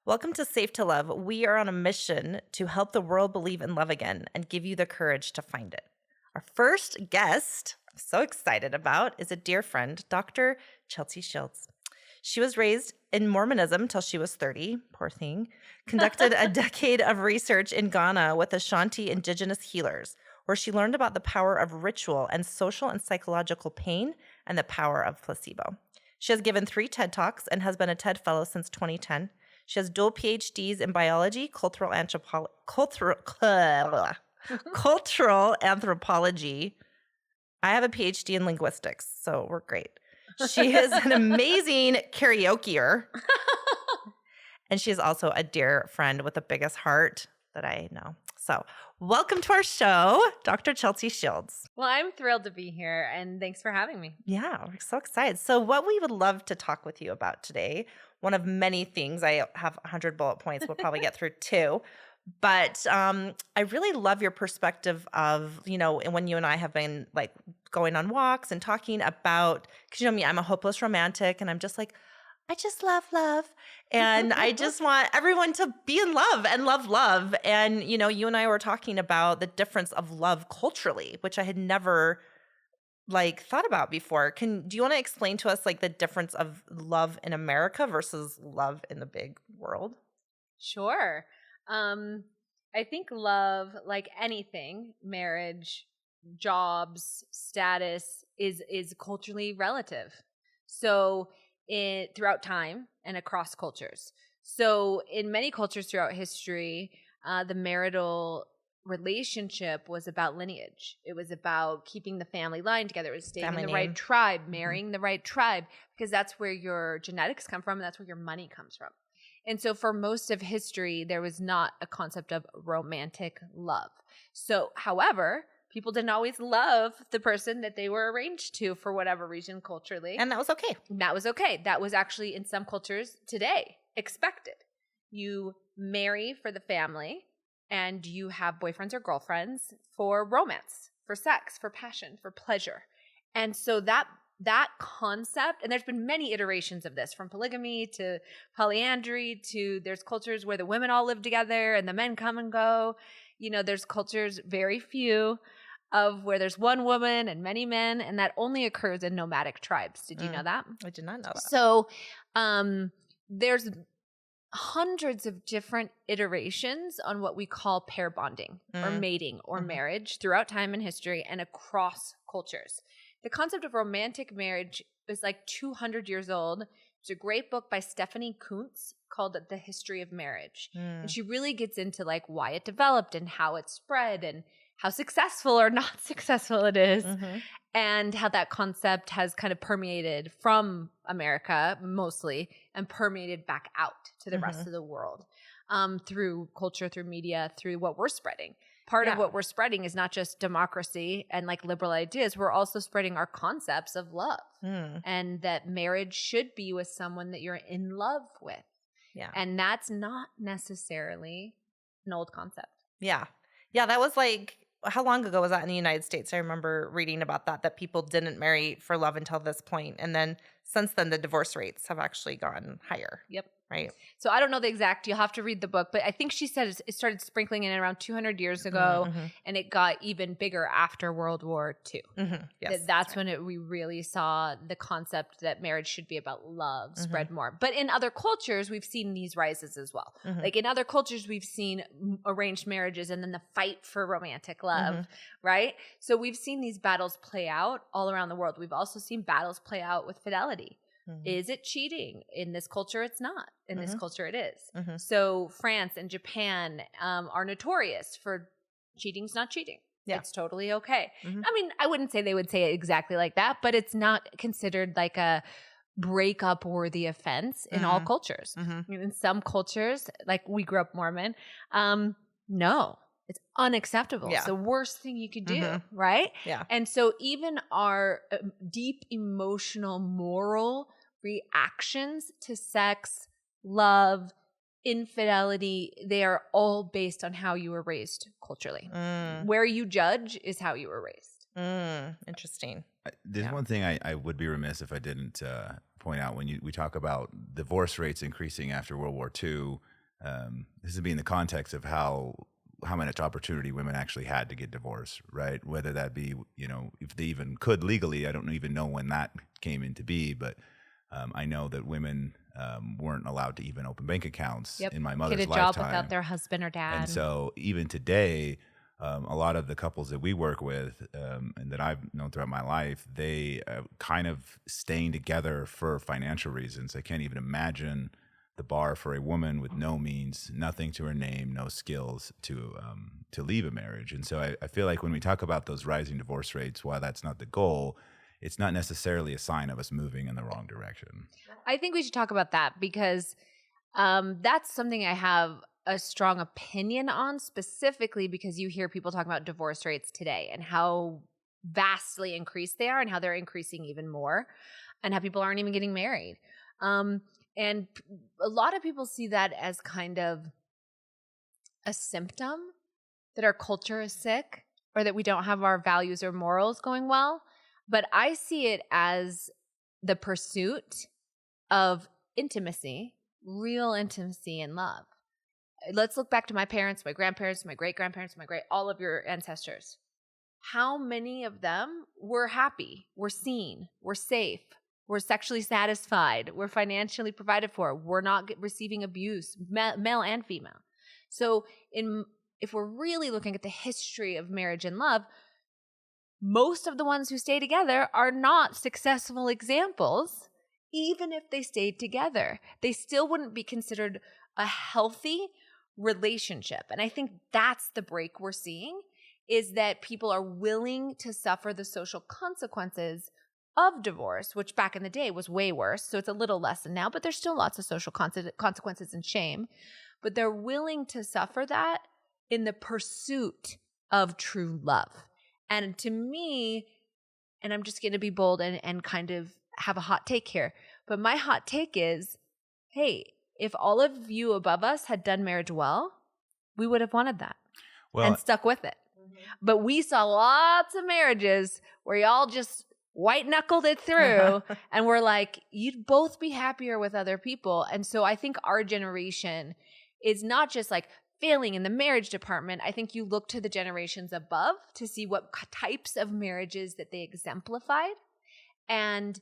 Welcome to Safe to Love. We are on a mission to help the world believe in love again and give you the courage to find it. Our first guest, I'm so excited about, is a dear friend, Dr. Chelsea Shields. She was raised in Mormonism till she was 30, poor thing, conducted a decade of research in Ghana with Asante Indigenous healers, where she learned about the power of ritual and social and psychological pain and the power of placebo. She has given 3 TED Talks and has been a TED Fellow since 2010. She has dual PhDs in biology, cultural anthropology. I have a PhD in linguistics, so we're great. She is an amazing karaokeer. And she is also a dear friend with the biggest heart that I know. So welcome to our show, Dr. Chelsea Shields. Well, I'm thrilled to be here, and thanks for having me. Yeah, we're so excited. So what we would love to talk with you about today, one of many things, I have 100 bullet points, we'll probably get through 2. But I really love your perspective of, when you and I have been like going on walks and talking about, because you know me, I'm a hopeless romantic and I'm just like, I just love love. And I just want everyone to be in love and love love. And, you and I were talking about the difference of love culturally, which I had never thought about before. Do you want to explain to us the difference of love in America versus love in the big world? Sure. I think love, like anything, marriage, jobs, status, is culturally relative. So throughout time and across cultures. So in many cultures throughout history, the marital relationship was about lineage. It was about keeping the family line together. It was staying in the right tribe, marrying the right tribe, because that's where your genetics come from and that's where your money comes from. And so for most of history, there was not a concept of romantic love. So, however, people didn't always love the person that they were arranged to for whatever reason culturally. And that was okay. That was okay. That was actually in some cultures today expected. You marry for the family and you have boyfriends or girlfriends for romance, for sex, for passion, for pleasure. And so that concept, and there's been many iterations of this, from polygamy to polyandry to there's cultures where the women all live together and the men come and go. There's cultures, very few, of where there's one woman and many men, and that only occurs in nomadic tribes. Did you know that? I did not know that. So there's hundreds of different iterations on what we call pair bonding or mating or marriage throughout time and history and across cultures. The concept of romantic marriage is 200 years old. It's a great book by Stephanie Kuntz called The History of Marriage. And she really gets into why it developed and how it spread and how successful or not successful it is, and how that concept has kind of permeated from America mostly and permeated back out to the rest of the world through culture, through media, through what we're spreading. Part of what we're spreading is not just democracy and liberal ideas. We're also spreading our concepts of love and that marriage should be with someone that you're in love with. Yeah. And that's not necessarily an old concept. Yeah. Yeah. That was how long ago was that in the United States? I remember reading about that people didn't marry for love until this point. And then since then, the divorce rates have actually gone higher. Yep. Right. So I don't know the exact, you'll have to read the book, but I think she said it started sprinkling in around 200 years ago and it got even bigger after World War II. Yes, that's right. When we really saw the concept that marriage should be about love spread more. But in other cultures, we've seen these rises as well. In other cultures, we've seen arranged marriages and then the fight for romantic love, right? So we've seen these battles play out all around the world. We've also seen battles play out with fidelity. Is it cheating? In this culture, it's not. In this culture, it is. So France and Japan are notorious for cheating's not cheating. Yeah. It's totally okay. I mean, I wouldn't say they would say it exactly like that, but it's not considered a breakup worthy offense in all cultures. In some cultures, we grew up Mormon, no. It's unacceptable. Yeah. It's the worst thing you could do, right? Yeah. And so even our deep emotional, moral reactions to sex, love, infidelity, they are all based on how you were raised culturally. Where you judge is how you were raised. Interesting. There's one thing I would be remiss if I didn't point out when we talk about divorce rates increasing after World War II. this would be in the context of how much opportunity women actually had to get divorced, right? Whether that be, if they even could legally, I don't even know when that came into be, but I know that women weren't allowed to even open bank accounts in my mother's lifetime. Get a job without their husband or dad. And so even today, a lot of the couples that we work with and that I've known throughout my life, they kind of staying together for financial reasons. I can't even imagine the bar for a woman with no means, nothing to her name, no skills to leave a marriage. And so I feel like when we talk about those rising divorce rates, while that's not the goal, it's not necessarily a sign of us moving in the wrong direction. I think we should talk about that because that's something I have a strong opinion on, specifically because you hear people talking about divorce rates today and how vastly increased they are and how they're increasing even more and how people aren't even getting married. And a lot of people see that as kind of a symptom that our culture is sick or that we don't have our values or morals going well. But I see it as the pursuit of intimacy, real intimacy and love. Let's look back to my parents, my grandparents, my great-grandparents, all of your ancestors. How many of them were happy, were seen, were safe, were sexually satisfied, were financially provided for, were not receiving abuse, male and female. So if we're really looking at the history of marriage and love, most of the ones who stay together are not successful examples. Even if they stayed together, they still wouldn't be considered a healthy relationship. And I think that's the break we're seeing, is that people are willing to suffer the social consequences of divorce, which back in the day was way worse. So it's a little less than now, but there's still lots of social consequences and shame. But they're willing to suffer that in the pursuit of true love. And to me, and I'm just going to be bold and kind of have a hot take here, but my hot take is, hey, if all of you above us had done marriage well, we would have wanted that and stuck with it. Mm-hmm. But we saw lots of marriages where y'all just white knuckled it through and we're like, you'd both be happier with other people. And so I think our generation is not just like failing in the marriage department. I think you look to the generations above to see what types of marriages that they exemplified. And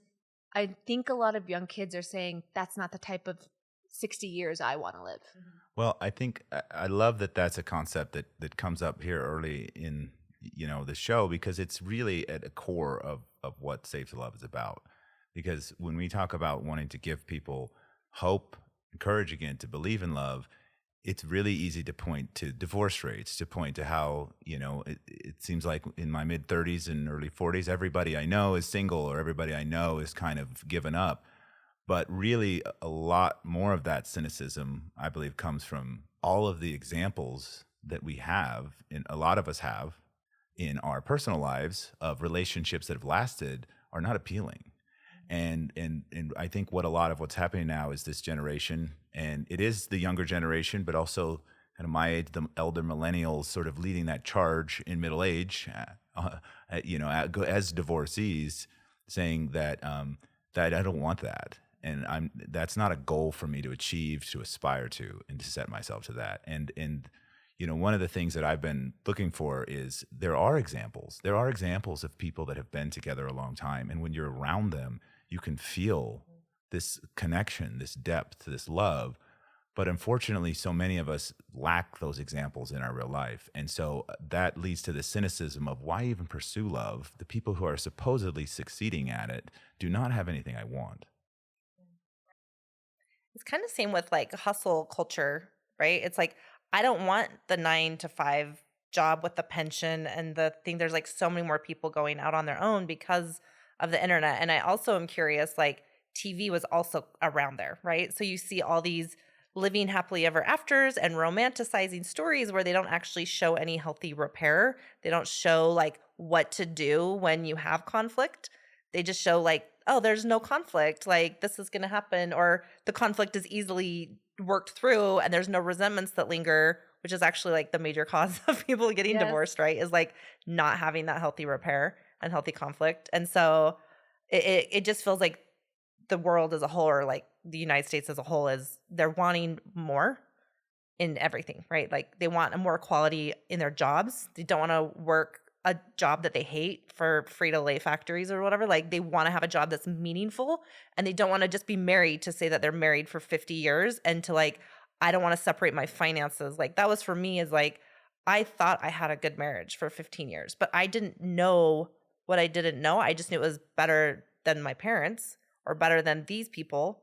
I think a lot of young kids are saying that's not the type of 60 years I want to live. Well, I think I love that that's a concept that comes up here early in the show, because it's really at a core of what Safe to Love is about. Because when we talk about wanting to give people hope, courage again to believe in love, it's really easy to point to divorce rates, to point to how, it seems like in my mid 30s and early 40s, everybody I know is single or everybody I know is kind of given up. But really a lot more of that cynicism, I believe, comes from all of the examples that we have, and a lot of us have in our personal lives, of relationships that have lasted are not appealing. And I think a lot of what's happening now is this generation, and it is the younger generation, but also kind of my age, the elder millennials, sort of leading that charge in middle age, as divorcees, saying that that I don't want that, and that's not a goal for me to achieve, to aspire to, and to set myself to that. And one of the things that I've been looking for is there are examples of people that have been together a long time, and when you're around them, you can feel this connection, this depth, this love. But unfortunately, so many of us lack those examples in our real life. And so that leads to the cynicism of why even pursue love? The people who are supposedly succeeding at it do not have anything I want. It's kind of same with like hustle culture, right? It's like, I don't want the 9 to 5 job with the pension and the thing. There's like so many more people going out on their own because of the internet. And I also am curious, like TV was also around there, right? So you see all these living happily ever afters and romanticizing stories where they don't actually show any healthy repair. They don't show like what to do when you have conflict. They just show like, oh, there's no conflict, like this is going to happen, or the conflict is easily worked through and there's no resentments that linger, which is actually like the major cause of people getting divorced, right? Is like not having that healthy repair and healthy conflict. And so it just feels like the world as a whole, or like the United States as a whole, is they're wanting more in everything, right? Like they want a more equality in their jobs. They don't want to work a job that they hate for Frito-Lay factories or whatever. Like they want to have a job that's meaningful, and they don't want to just be married to say that they're married for 50 years and to like, I don't want to separate my finances. Like that was for me is like, I thought I had a good marriage for 15 years, but I didn't know what I didn't know. I just knew it was better than my parents or better than these people.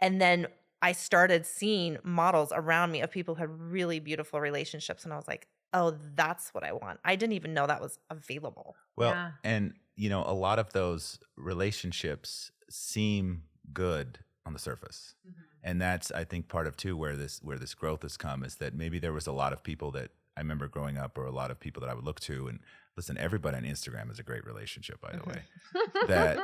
And then I started seeing models around me of people who had really beautiful relationships. And I was like, oh, that's what I want. I didn't even know that was available. Well, Yeah. and a lot of those relationships seem good on the surface. And that's, I think, part of too where this growth has come, is that maybe there was a lot of people that I remember growing up, or a lot of people that I would look to, and listen, everybody on Instagram is a great relationship, by the way, that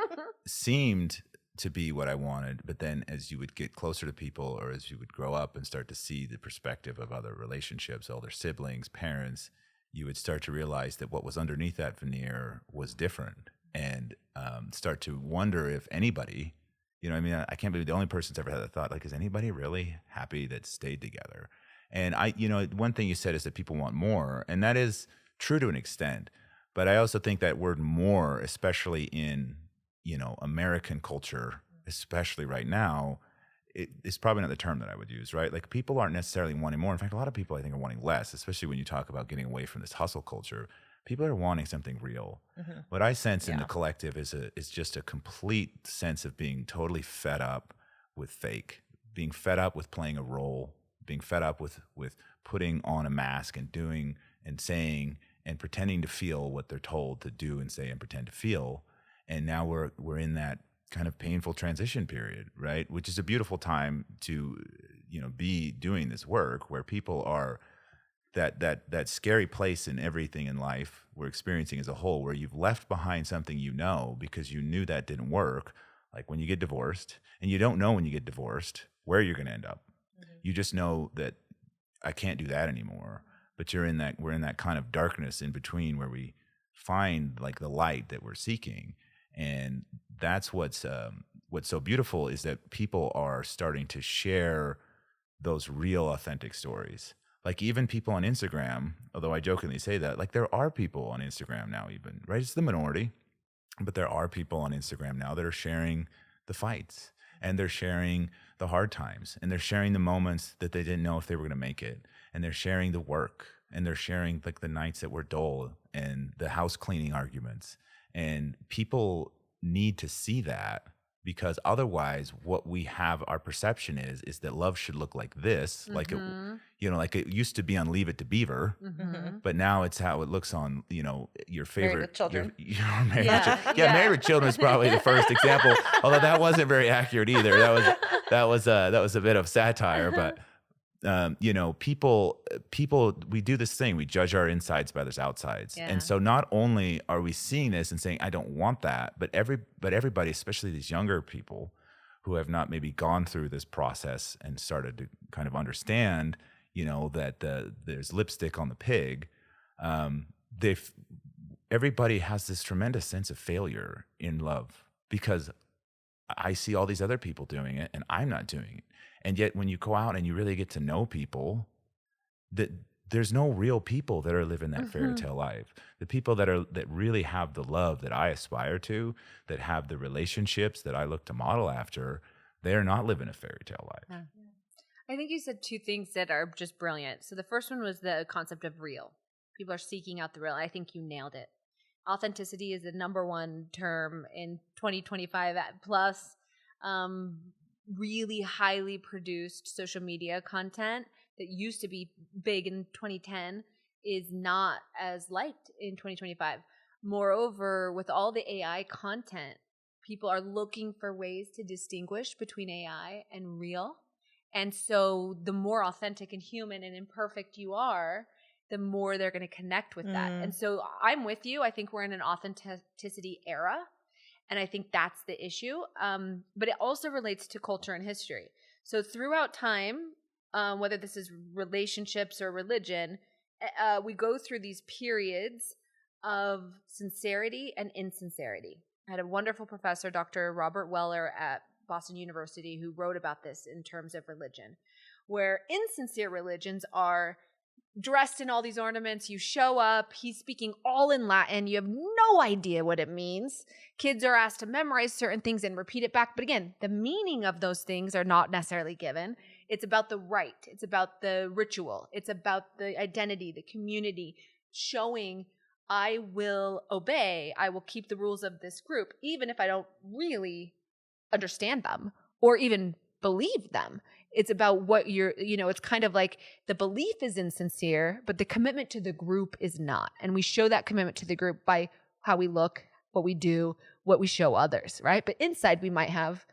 seemed to be what I wanted. But then as you would get closer to people, or as you would grow up and start to see the perspective of other relationships, older siblings, parents, you would start to realize that what was underneath that veneer was different, and start to wonder if anybody, I mean, I can't believe the only person that's ever had that thought, like, is anybody really happy that stayed together? And one thing you said is that people want more, and that is true to an extent. But I also think that word more, especially in, American culture, especially right now, it's probably not the term that I would use, right? Like people aren't necessarily wanting more. In fact, a lot of people I think are wanting less, especially when you talk about getting away from this hustle culture. People are wanting something real. Mm-hmm. What I sense in the collective is just a complete sense of being totally fed up with fake, being fed up with playing a role, being fed up with putting on a mask and doing and saying and pretending to feel what they're told to do and say and pretend to feel. And now we're in that kind of painful transition period, right? Which is a beautiful time to, be doing this work, where people are that scary place in everything in life we're experiencing as a whole, where you've left behind something because you knew that didn't work. Like when you get divorced, and you don't know when you get divorced where you're going to end up. Mm-hmm. You just know that I can't do that anymore. But we're in that kind of darkness in between, where we find like the light that we're seeking. And that's what's so beautiful, is that people are starting to share those real authentic stories. Like even people on Instagram, although I jokingly say that, like there are people on Instagram now, even, right? It's the minority, but there are people on Instagram now that are sharing the fights, and they're sharing the hard times, and they're sharing the moments that they didn't know if they were going to make it. And they're sharing the work, and they're sharing like the nights that were dull and the house cleaning arguments. And people need to see that, because otherwise what we have, our perception is that love should look like this, mm-hmm. like it used to be on Leave It to Beaver, mm-hmm. but now it's how it looks on, your favorite. Married with Children. Married with Children is probably the first example, although that wasn't very accurate either. That was a bit of satire, but people, we do this thing, we judge our insides by their outsides. Yeah. And so not only are we seeing this and saying, I don't want that, but everybody, especially these younger people who have not maybe gone through this process and started to kind of understand, that there's lipstick on the pig. Everybody has this tremendous sense of failure in love, because I see all these other people doing it and I'm not doing it. And yet when you go out and you really get to know people, that there's no real people that are living that fairy tale life. The people that really have the love that I aspire to, that have the relationships that I look to model after, they are not living a fairy tale life. Yeah. I think you said two things that are just brilliant. So the first one was the concept of real. People are seeking out the real. I think you nailed it. Authenticity is the number one term in 2025 plus. Really highly produced social media content that used to be big in 2010 is not as liked in 2025. Moreover, with all the AI content, people are looking for ways to distinguish between AI and real. And so the more authentic and human and imperfect you are, the more they're going to connect with that. And so I'm with you. I think we're in an authenticity era. And I think that's the issue. But it also relates to culture and history. So throughout time, whether this is relationships or religion, we go through these periods of sincerity and insincerity. I had a wonderful professor, Dr. Robert Weller at Boston University, who wrote about this in terms of religion, where insincere religions are dressed in all these ornaments. You show up, he's speaking all in Latin. You have no idea what it means. Kids are asked to memorize certain things and repeat it back. But again, the meaning of those things are not necessarily given. It's about the rite. It's about the ritual. It's about the identity, the community, showing I will obey. I will keep the rules of this group, even if I don't really understand them or even believe them. It's about what it's kind of like the belief is insincere, but the commitment to the group is not. And we show that commitment to the group by how we look, what we do, what we show others, right? But inside we might have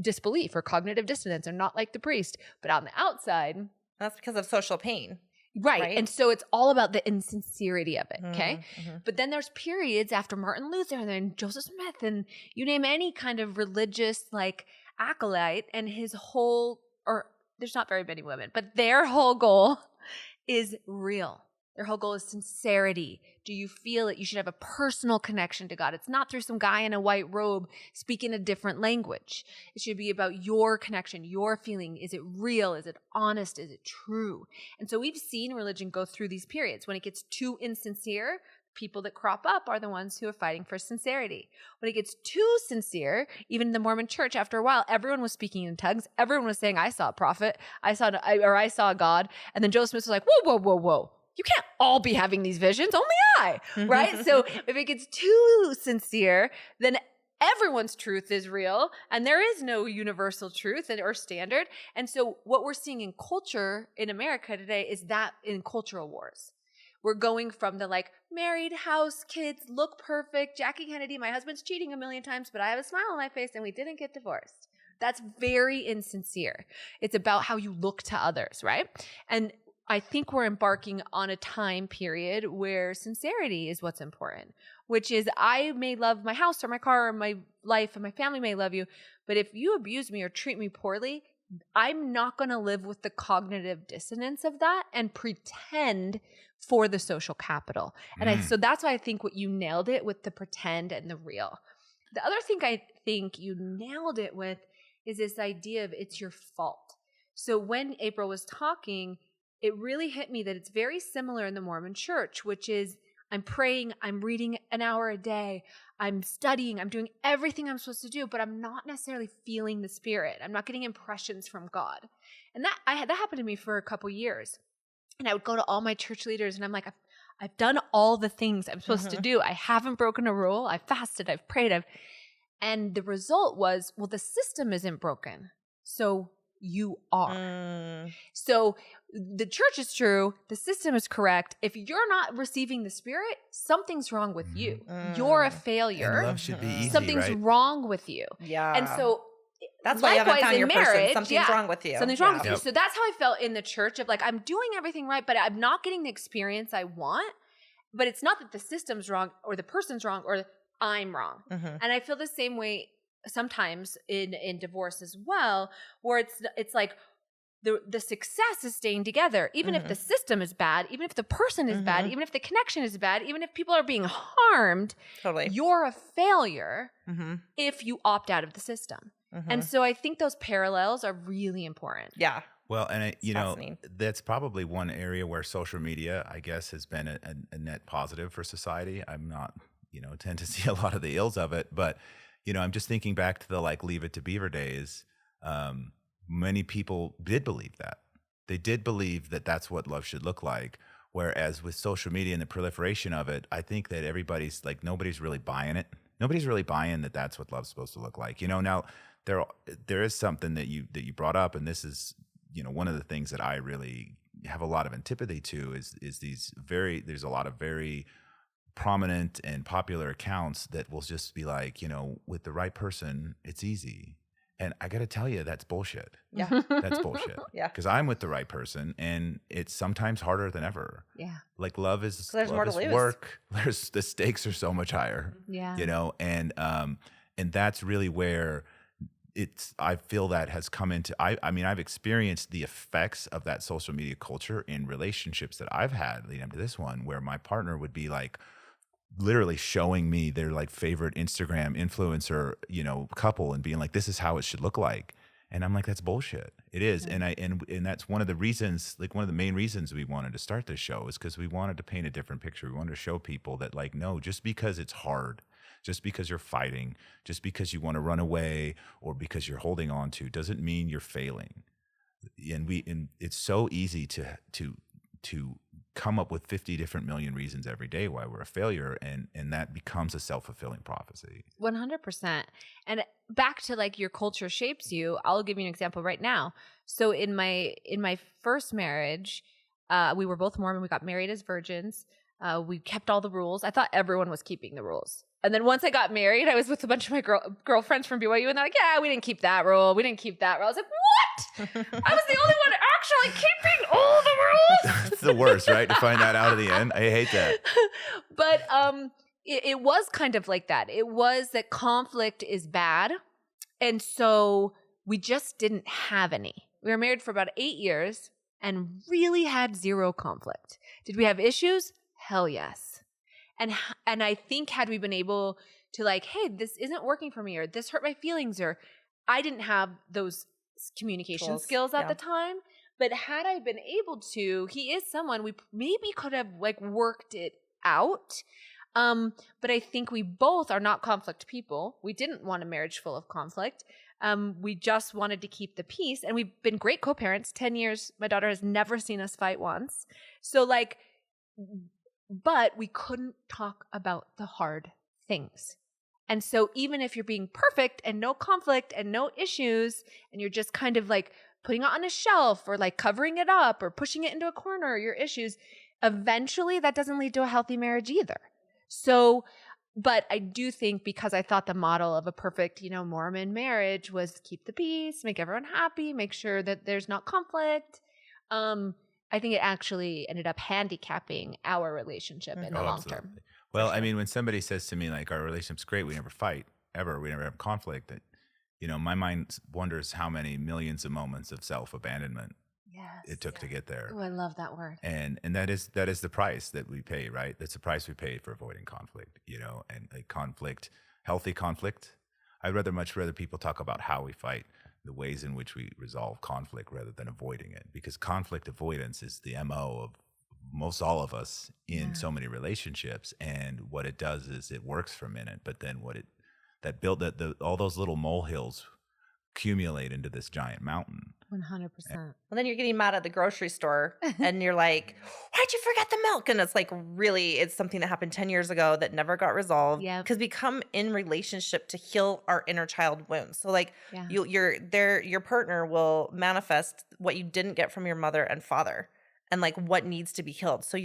disbelief or cognitive dissonance or not like the priest. But on the outside, that's because of social pain. Right. And so it's all about the insincerity of it. Okay. Mm-hmm. But then there's periods after Martin Luther and then Joseph Smith and you name any kind of religious like acolyte, and his whole, or there's not very many women, but their whole goal is real. Their whole goal is sincerity. Do you feel that you should have a personal connection to God? It's not through some guy in a white robe speaking a different language. It should be about your connection, your feeling. Is it real? Is it honest? Is it true? And so we've seen religion go through these periods. When it gets too insincere, people that crop up are the ones who are fighting for sincerity. When it gets too sincere, even in the Mormon church, after a while, everyone was speaking in tongues. Everyone was saying, I saw a prophet. I saw a God. And then Joseph Smith was like, whoa. You can't all be having these visions, only I, right? So if it gets too sincere, then everyone's truth is real and there is no universal truth or standard. And so what we're seeing in culture in America today is that in cultural wars. We're going from the like married, house, kids, look perfect, Jackie Kennedy, my husband's cheating a million times, but I have a smile on my face and we didn't get divorced. That's very insincere. It's about how you look to others, right? And I think we're embarking on a time period where sincerity is what's important, which is I may love my house or my car or my life and my family may love you, but if you abuse me or treat me poorly, I'm not going to live with the cognitive dissonance of that and pretend for the social capital. And so that's why I think what you nailed it with the pretend and the real. The other thing I think you nailed it with is this idea of it's your fault. So when April was talking, it really hit me that it's very similar in the Mormon church, which is I'm praying, I'm reading an hour a day, I'm studying, I'm doing everything I'm supposed to do, but I'm not necessarily feeling the Spirit. I'm not getting impressions from God. And that happened to me for a couple years. And I would go to all my church leaders and I'm like, I've done all the things I'm supposed to do. I haven't broken a rule. I've fasted, I've prayed, and the result was, well, the system isn't broken. So you are. So the church is true. The system is correct. If you're not receiving the Spirit, something's wrong with you. You're a failure. And love should be easy, something's right? wrong with you. Yeah. And so that's why you haven't found your marriage, person. Something's wrong with you. Something's wrong with you. So that's how I felt in the church of like, I'm doing everything right, but I'm not getting the experience I want. But it's not that the system's wrong or the person's wrong or I'm wrong. And I feel the same way sometimes in divorce as well, where it's like the success is staying together, even if the system is bad, even if the person is bad, even if the connection is bad, even if people are being harmed. Totally. You're a failure if you opt out of the system. And so I think those parallels are really important. Yeah. Well, and that's probably one area where social media, I guess, has been a net positive for society. I'm not, tend to see a lot of the ills of it, but I'm just thinking back to the like Leave It to Beaver days. Many people did believe that. They did believe that that's what love should look like. Whereas with social media and the proliferation of it, I think that everybody's like, nobody's really buying it. Nobody's really buying that that's what love's supposed to look like. Now there is something that you brought up, and this is, one of the things that I really have a lot of antipathy to is there's a lot of very prominent and popular accounts that will just be like, with the right person, it's easy. And I got to tell you, that's bullshit. Yeah. That's bullshit. Yeah. Because I'm with the right person and it's sometimes harder than ever. Yeah. Like love is, there's more to lose. Work. The stakes are so much higher. Yeah. And that's really where I feel that has come into, I mean, I've experienced the effects of that social media culture in relationships that I've had leading up to this one, where my partner would be like, literally showing me their like favorite Instagram influencer, couple and being like, this is how it should look like. And I'm like, that's bullshit. It is. And that's one of the reasons, like one of the main reasons we wanted to start this show is because we wanted to paint a different picture. We wanted to show people that, like, no, just because it's hard, just because you're fighting, just because you want to run away or because you're holding on to, doesn't mean you're failing. And it's so easy to come up with 50 different million reasons every day why we're a failure, and that becomes a self-fulfilling prophecy. 100%. And back to like your culture shapes you, I'll give you an example right now. So in my first marriage, we were both Mormon. We got married as virgins. We kept all the rules. I thought everyone was keeping the rules. And then once I got married, I was with a bunch of my girlfriends from BYU, and they're like, yeah, we didn't keep that rule. We didn't keep that rule. I was like, what? I was the only one actually keeping all the rules. It's the worst, right? To find that out at the end. I hate that. But it was kind of like that. It was that conflict is bad. And so we just didn't have any. We were married for about 8 years and really had zero conflict. Did we have issues? Hell yes. And I think had we been able to like, hey, this isn't working for me, or this hurt my feelings, or I didn't have those communication skills at the time. But had I been able to, he is someone we maybe could have like worked it out. But I think we both are not conflict people. We didn't want a marriage full of conflict. We just wanted to keep the peace, and we've been great co-parents. 10 years. My daughter has never seen us fight once. So like, but we couldn't talk about the hard things. And so even if you're being perfect and no conflict and no issues, and you're just kind of like putting it on a shelf or like covering it up or pushing it into a corner, your issues, eventually that doesn't lead to a healthy marriage either. So, but I do think, because I thought the model of a perfect, Mormon marriage was keep the peace, make everyone happy, make sure that there's not conflict. I think it actually ended up handicapping our relationship in the long term. Well, I mean, when somebody says to me, like, our relationship's great, we never fight, ever, we never have conflict, that, my mind wonders how many millions of moments of self-abandonment it took to get there. Oh, I love that word. And that is the price that we pay, right? That's the price we pay for avoiding conflict, and like conflict, healthy conflict. I'd much rather people talk about how we fight, the ways in which we resolve conflict rather than avoiding it, because conflict avoidance is the MO of most all of us in so many relationships. And what it does is it works for a minute, but then all those little molehills accumulate into this giant mountain. 100%. Well, then you're getting mad at the grocery store and you're like, why'd you forget the milk? And it's like, really, it's something that happened 10 years ago that never got resolved. Yeah. Because we come in relationship to heal our inner child wounds. So like your partner will manifest what you didn't get from your mother and father, and like what needs to be healed. So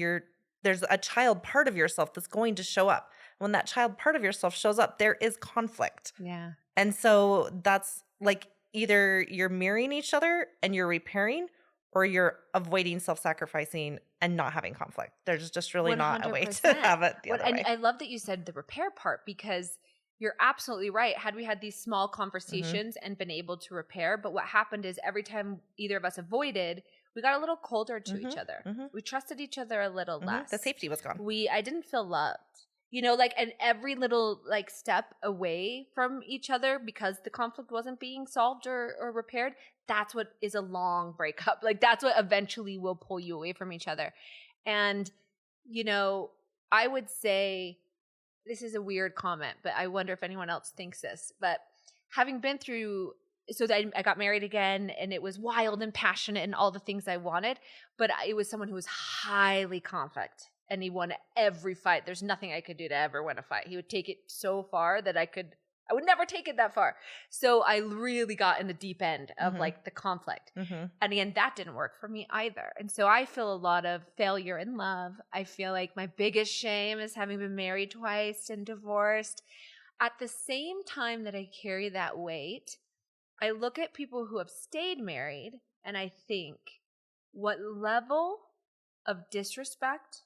there's a child part of yourself that's going to show up. When that child part of yourself shows up, there is conflict. Yeah. And so that's like, either you're mirroring each other and you're repairing, or you're avoiding self-sacrificing and not having conflict. There's just really 100%. Not a way to have it the other way. I love that you said the repair part, because you're absolutely right. Had we had these small conversations and been able to repair, but what happened is every time either of us avoided, we got a little colder to each other. We trusted each other a little less. The safety was gone. I didn't feel loved. And every little like step away from each other because the conflict wasn't being solved or repaired, that's what is a long breakup. Like that's what eventually will pull you away from each other. And, I would say, this is a weird comment, but I wonder if anyone else thinks this, but having been through, so I got married again, and it was wild and passionate and all the things I wanted, but it was someone who was highly conflict. And he won every fight. There's nothing I could do to ever win a fight. He would take it so far that I would never take it that far. So I really got in the deep end of like the conflict. And again, that didn't work for me either. And so I feel a lot of failure in love. I feel like my biggest shame is having been married twice and divorced. At the same time that I carry that weight, I look at people who have stayed married and I think, what level of disrespect,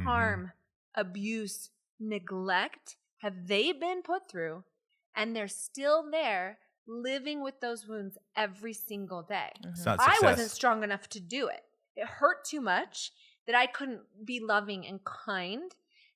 harm, abuse, neglect have they been put through, and they're still there living with those wounds every single day. I wasn't strong enough to do it. It hurt too much that I couldn't be loving and kind,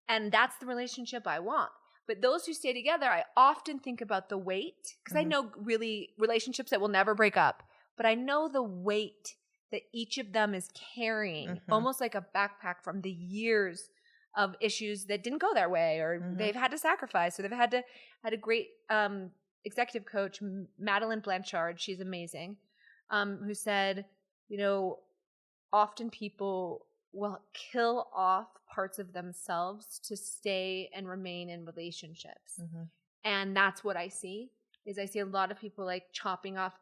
and that's the relationship I want. But those who stay together, I often think about the weight, because I know really relationships that will never break up, but I know the weight that each of them is carrying, almost like a backpack from the years of issues that didn't go their way, or they've had to sacrifice, or they've had a great executive coach, Madeline Blanchard, she's amazing, who said, often people will kill off parts of themselves to stay and remain in relationships. And that's what I see, is I see a lot of people like chopping off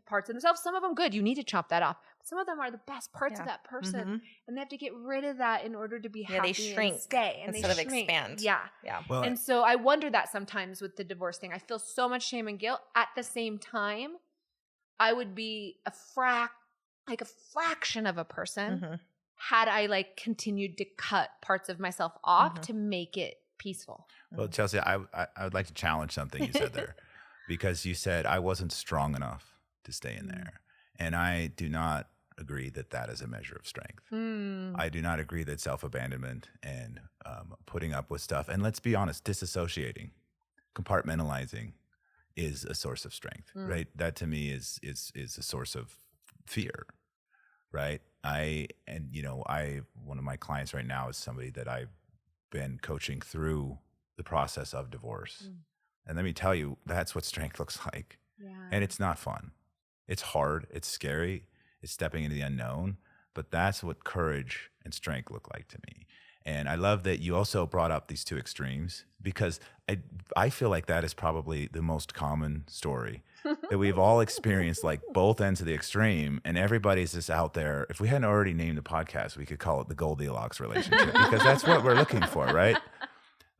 parts of themselves. Some of them good. You need to chop that off. But some of them are the best parts of that person. And they have to get rid of that in order to be happy they shrink and stay. And instead they of shrink. expand. Yeah. Well, and so I wonder that sometimes with the divorce thing. I feel so much shame and guilt. At the same time, I would be a fraction of a person had I like continued to cut parts of myself off to make it peaceful. Well, Chelsea, I would like to challenge something you said there, because you said I wasn't strong enough to stay in there. And I do not agree that that is a measure of strength. I do not agree that self-abandonment and putting up with stuff, and let's be honest, disassociating, compartmentalizing is a source of strength, right? That to me is a source of fear, right? One of my clients right now is somebody that I've been coaching through the process of divorce. And let me tell you, that's what strength looks like. And it's not fun. It's hard. It's scary. It's stepping into the unknown. But that's what courage and strength look like to me. And I love that you also brought up these two extremes, because I feel like that is probably the most common story that we've all experienced, like both ends of the extreme. And everybody's just out there. If we hadn't already named the podcast, we could call it the Goldilocks relationship, because that's what we're looking for, right?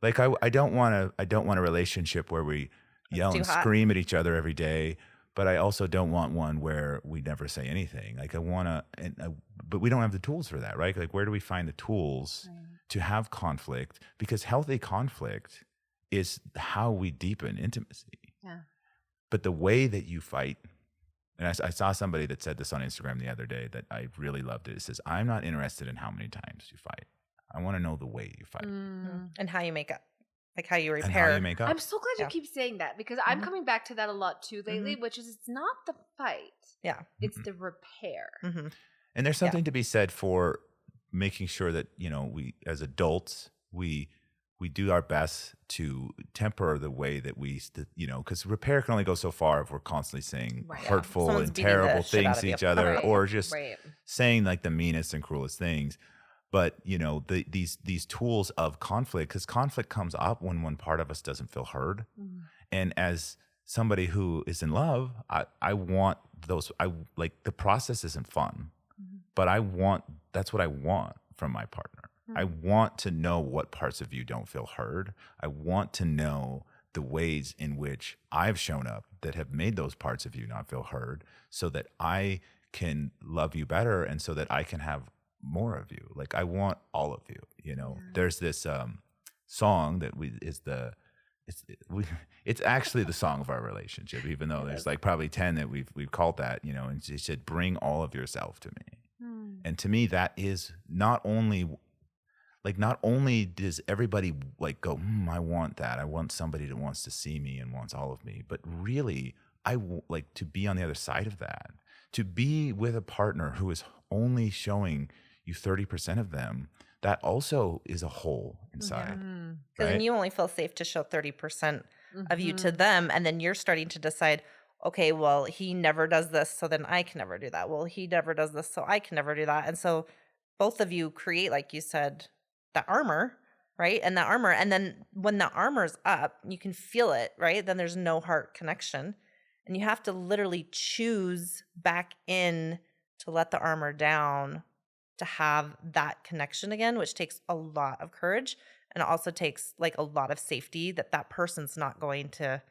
Like I don't want a relationship where we yell and scream at each other every day, but I also don't want one where we never say anything. Like but we don't have the tools for that, right? Like where do we find the tools to have conflict? Because healthy conflict is how we deepen intimacy. But the way that you fight, and I saw somebody that said this on Instagram the other day that I really loved it. It says, I'm not interested in how many times you fight. I want to know the way you fight. And how you make up, like how you repair. And how you make up. I'm so glad you keep saying that, because I'm coming back to that a lot too lately, which is it's not the fight. It's the repair. And there's something to be said for making sure that, we as adults, we do our best to temper the way that we, because repair can only go so far if we're constantly saying hurtful Someone's and beating the terrible shit out things of to you. each other, or just Right. saying like the meanest and cruelest things. But, these tools of conflict, because conflict comes up when one part of us doesn't feel heard. And as somebody who is in love, I want those, the process isn't fun, but that's what I want from my partner. I want to know what parts of you don't feel heard. I want to know the ways in which I've shown up that have made those parts of you not feel heard, so that I can love you better and so that I can have more of you. Like I want all of you, There's this song that it's actually the song of our relationship, even though there's like probably 10 that we've called that, and she said, bring all of yourself to me. And to me, that is not only does everybody like go, I want that. I want somebody that wants to see me and wants all of me. But really, I like to be on the other side of that, to be with a partner who is only showing you 30% of them. That also is a hole inside. Because then you only feel safe to show 30% of you to them. And then you're starting to decide, okay, well, he never does this, so then I can never do that. Well, he never does this, so I can never do that. And so both of you create, like you said, the armor, right? And the armor. And then when the armor's up, you can feel it, right? Then there's no heart connection. And you have to literally choose back in to let the armor down to have that connection again, which takes a lot of courage. And it also takes like a lot of safety that person's not going to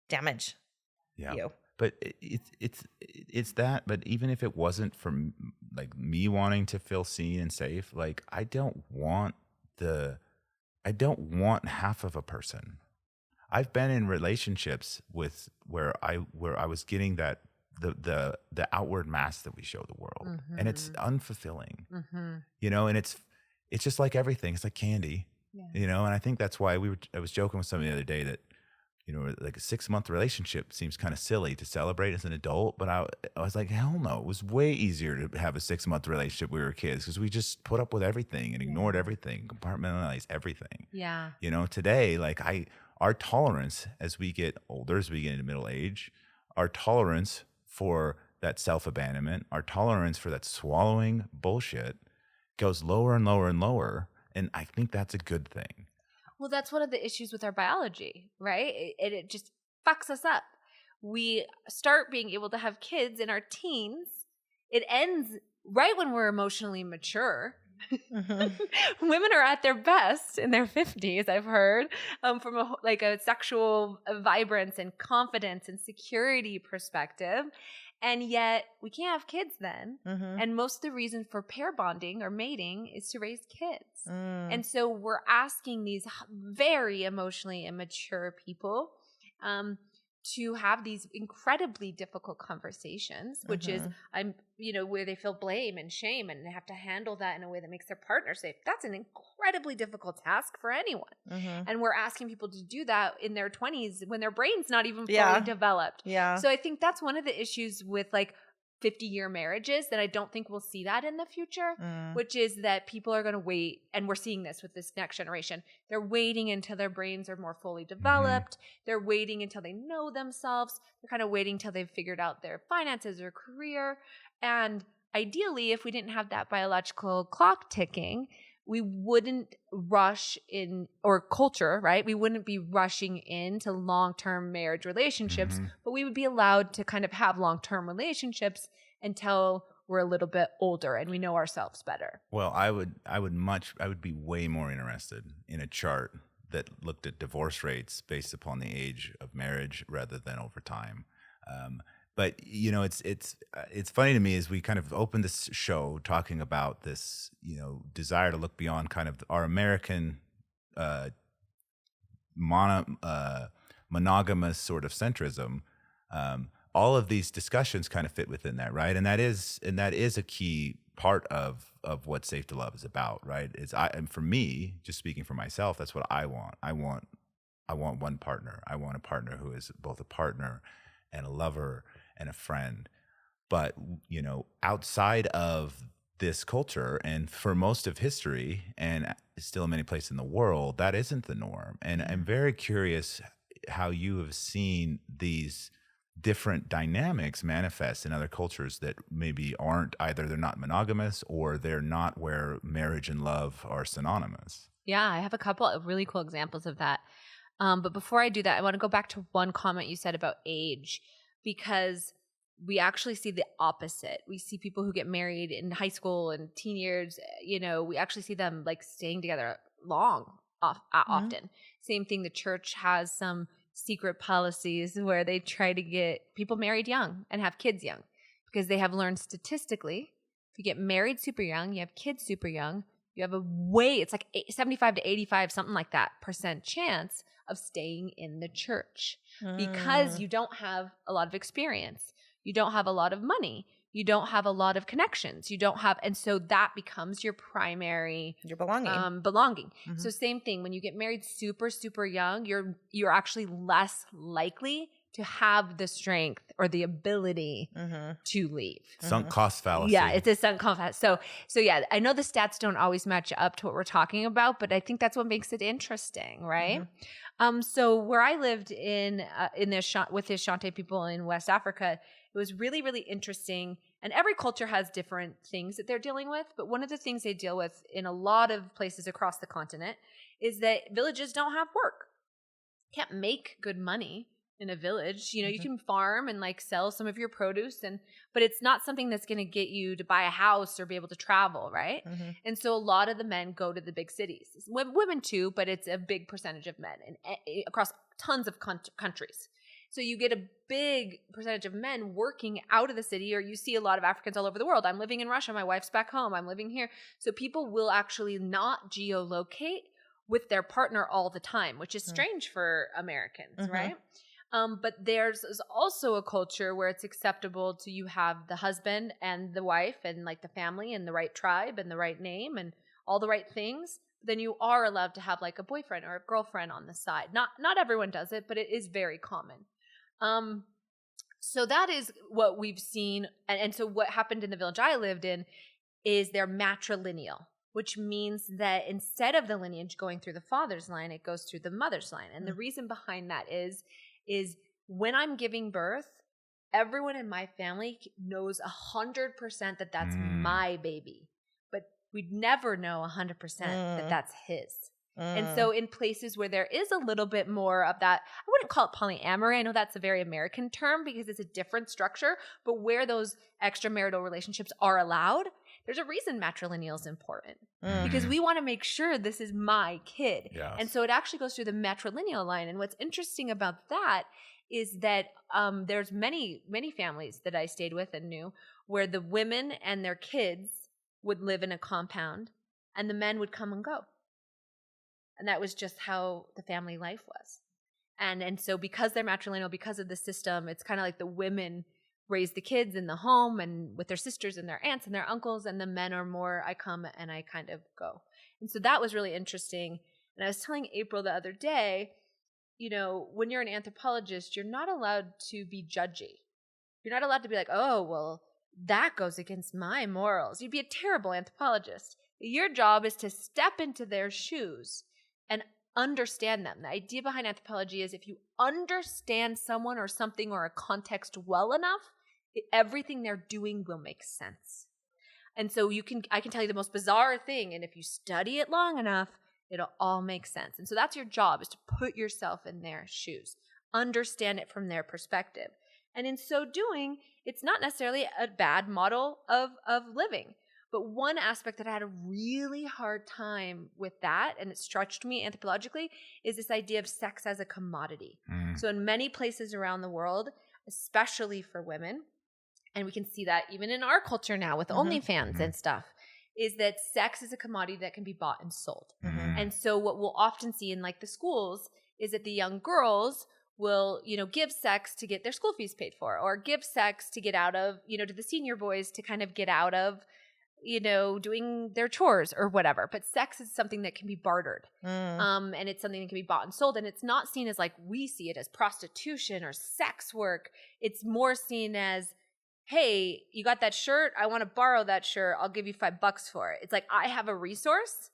damage you. But it's that. But even if it wasn't from like me wanting to feel seen and safe, like I don't want half of a person. I've been in relationships where I was getting that the outward mask that we show the world, and it's unfulfilling, and it's just like everything. It's like candy. you know, and I think that's why I was joking with somebody the other day that, you know, like a 6-month relationship seems kind of silly to celebrate as an adult, but I was like, hell no, it was way easier to have a 6-month relationship when we were kids because we just put up with everything and ignored everything, compartmentalized everything. Yeah. You know, today, like our tolerance as we get older, as we get into middle age, our tolerance for that self-abandonment, our tolerance for that swallowing bullshit goes lower and lower and lower. And I think that's a good thing. Well, that's one of the issues with our biology, right? It just fucks us up. We start being able to have kids in our teens. It ends right when we're emotionally mature. Mm-hmm. Women are at their best in their 50s, I've heard, from a sexual vibrance and confidence and security perspective. And yet we can't have kids then. Mm-hmm. And most of the reason for pair bonding or mating is to raise kids. And so we're asking these very emotionally immature people to have these incredibly difficult conversations, which is, where they feel blame and shame and they have to handle that in a way that makes their partner safe. That's an incredibly difficult task for anyone. And we're asking people to do that in their 20s when their brain's not even fully developed. So I think that's one of the issues with 50-year marriages that I don't think we'll see that in the future, which is that people are going to wait. And we're seeing this with this next generation. They're waiting until their brains are more fully developed. They're waiting until they know themselves. They're kind of waiting until they've figured out their finances or career. And ideally, if we didn't have that biological clock ticking, we wouldn't rush in, or culture, right? We wouldn't be rushing into long-term marriage relationships, but we would be allowed to kind of have long-term relationships until we're a little bit older and we know ourselves better. Well, I would be way more interested in a chart that looked at divorce rates based upon the age of marriage rather than over time. But you know, it's funny to me as we kind of open this show talking about this, you know, desire to look beyond kind of our American monogamous sort of centrism. All of these discussions kind of fit within that, right? And that is a key part of what Safe to Love is about, right? And for me, just speaking for myself, that's what I want. I want one partner. I want a partner who is both a partner and a lover and a friend. But, you know, outside of this culture and for most of history and still in many places in the world, that isn't the norm. And I'm very curious how you have seen these different dynamics manifest in other cultures that maybe aren't either they're not monogamous or they're not where marriage and love are synonymous. Yeah, I have a couple of really cool examples of that. But before I do that, I want to go back to one comment you said about age, because we actually see the opposite. We see people who get married in high school and teen years, you know, we actually see them staying together often. Same thing, the church has some secret policies where they try to get people married young and have kids young, because they have learned statistically, if you get married super young, you have kids super young, you have it's like 75 to 85, something like that, % chance of staying in the church because you don't have a lot of experience. You don't have a lot of money. You don't have a lot of connections. And so that becomes your primary belonging. So same thing, when you get married super, super young, you're actually less likely to have the strength or the ability to leave. Sunk cost fallacy. Yeah, it's a sunk cost fallacy. So yeah, I know the stats don't always match up to what we're talking about, but I think that's what makes it interesting, right? So where I lived with the Asante people in West Africa, it was really, really interesting. And every culture has different things that they're dealing with. But one of the things they deal with in a lot of places across the continent is that villages don't have work. You can't make good money in a village. You know, you can farm and sell some of your produce, but it's not something that's going to get you to buy a house or be able to travel, right? And so a lot of the men go to the big cities. Women too, but it's a big percentage of men across tons of countries. So you get a big percentage of men working out of the city, or you see a lot of Africans all over the world. I'm living in Russia. My wife's back home. I'm living here. So people will actually not geolocate with their partner all the time, which is strange for Americans, right? But there's also a culture where it's acceptable to you have the husband and the wife and the family and the right tribe and the right name and all the right things. then you are allowed to have like a boyfriend or a girlfriend on the side. Not everyone does it, but it is very common. So that is what we've seen. And so what happened in the village I lived in is they're matrilineal, which means that instead of the lineage going through the father's line, it goes through the mother's line. And the reason behind that is when I'm giving birth, everyone in my family knows 100% that that's my baby, but we'd never know 100% that that's his. And so in places where there is a little bit more of that, I wouldn't call it polyamory. I know that's a very American term because it's a different structure, but where those extramarital relationships are allowed, there's a reason matrilineal is important because we want to make sure this is my kid. Yes. And so it actually goes through the matrilineal line. And what's interesting about that is that there's many, many families that I stayed with and knew where the women and their kids would live in a compound and the men would come and go. And that was just how the family life was. And so because they're matrilineal, because of the system, it's kind of like the women raise the kids in the home and with their sisters and their aunts and their uncles, and the men are more, I come and I kind of go. And so that was really interesting. And I was telling April the other day, you know, when you're an anthropologist, you're not allowed to be judgy. You're not allowed to be like, oh, well, that goes against my morals. You'd be a terrible anthropologist. Your job is to step into their shoes and understand them. The idea behind anthropology is if you understand someone or something or a context well enough, everything they're doing will make sense. And so I can tell you the most bizarre thing, and if you study it long enough, it'll all make sense. And so that's your job, is to put yourself in their shoes, understand it from their perspective. And in so doing, it's not necessarily a bad model of living. But one aspect that I had a really hard time with that, and it stretched me anthropologically, is this idea of sex as a commodity. So in many places around the world, especially for women, and we can see that even in our culture now with OnlyFans and stuff, is that sex is a commodity that can be bought and sold. And so what we'll often see in like the schools is that the young girls will, you know, give sex to get their school fees paid for, or give sex to get out of, you know, to the senior boys to kind of get out of, you know, doing their chores or whatever. But sex is something that can be bartered. And it's something that can be bought and sold. And it's not seen as like we see it as prostitution or sex work. It's more seen as, hey, you got that shirt? I want to borrow that shirt. I'll give you $5 for it. It's like, I have a resource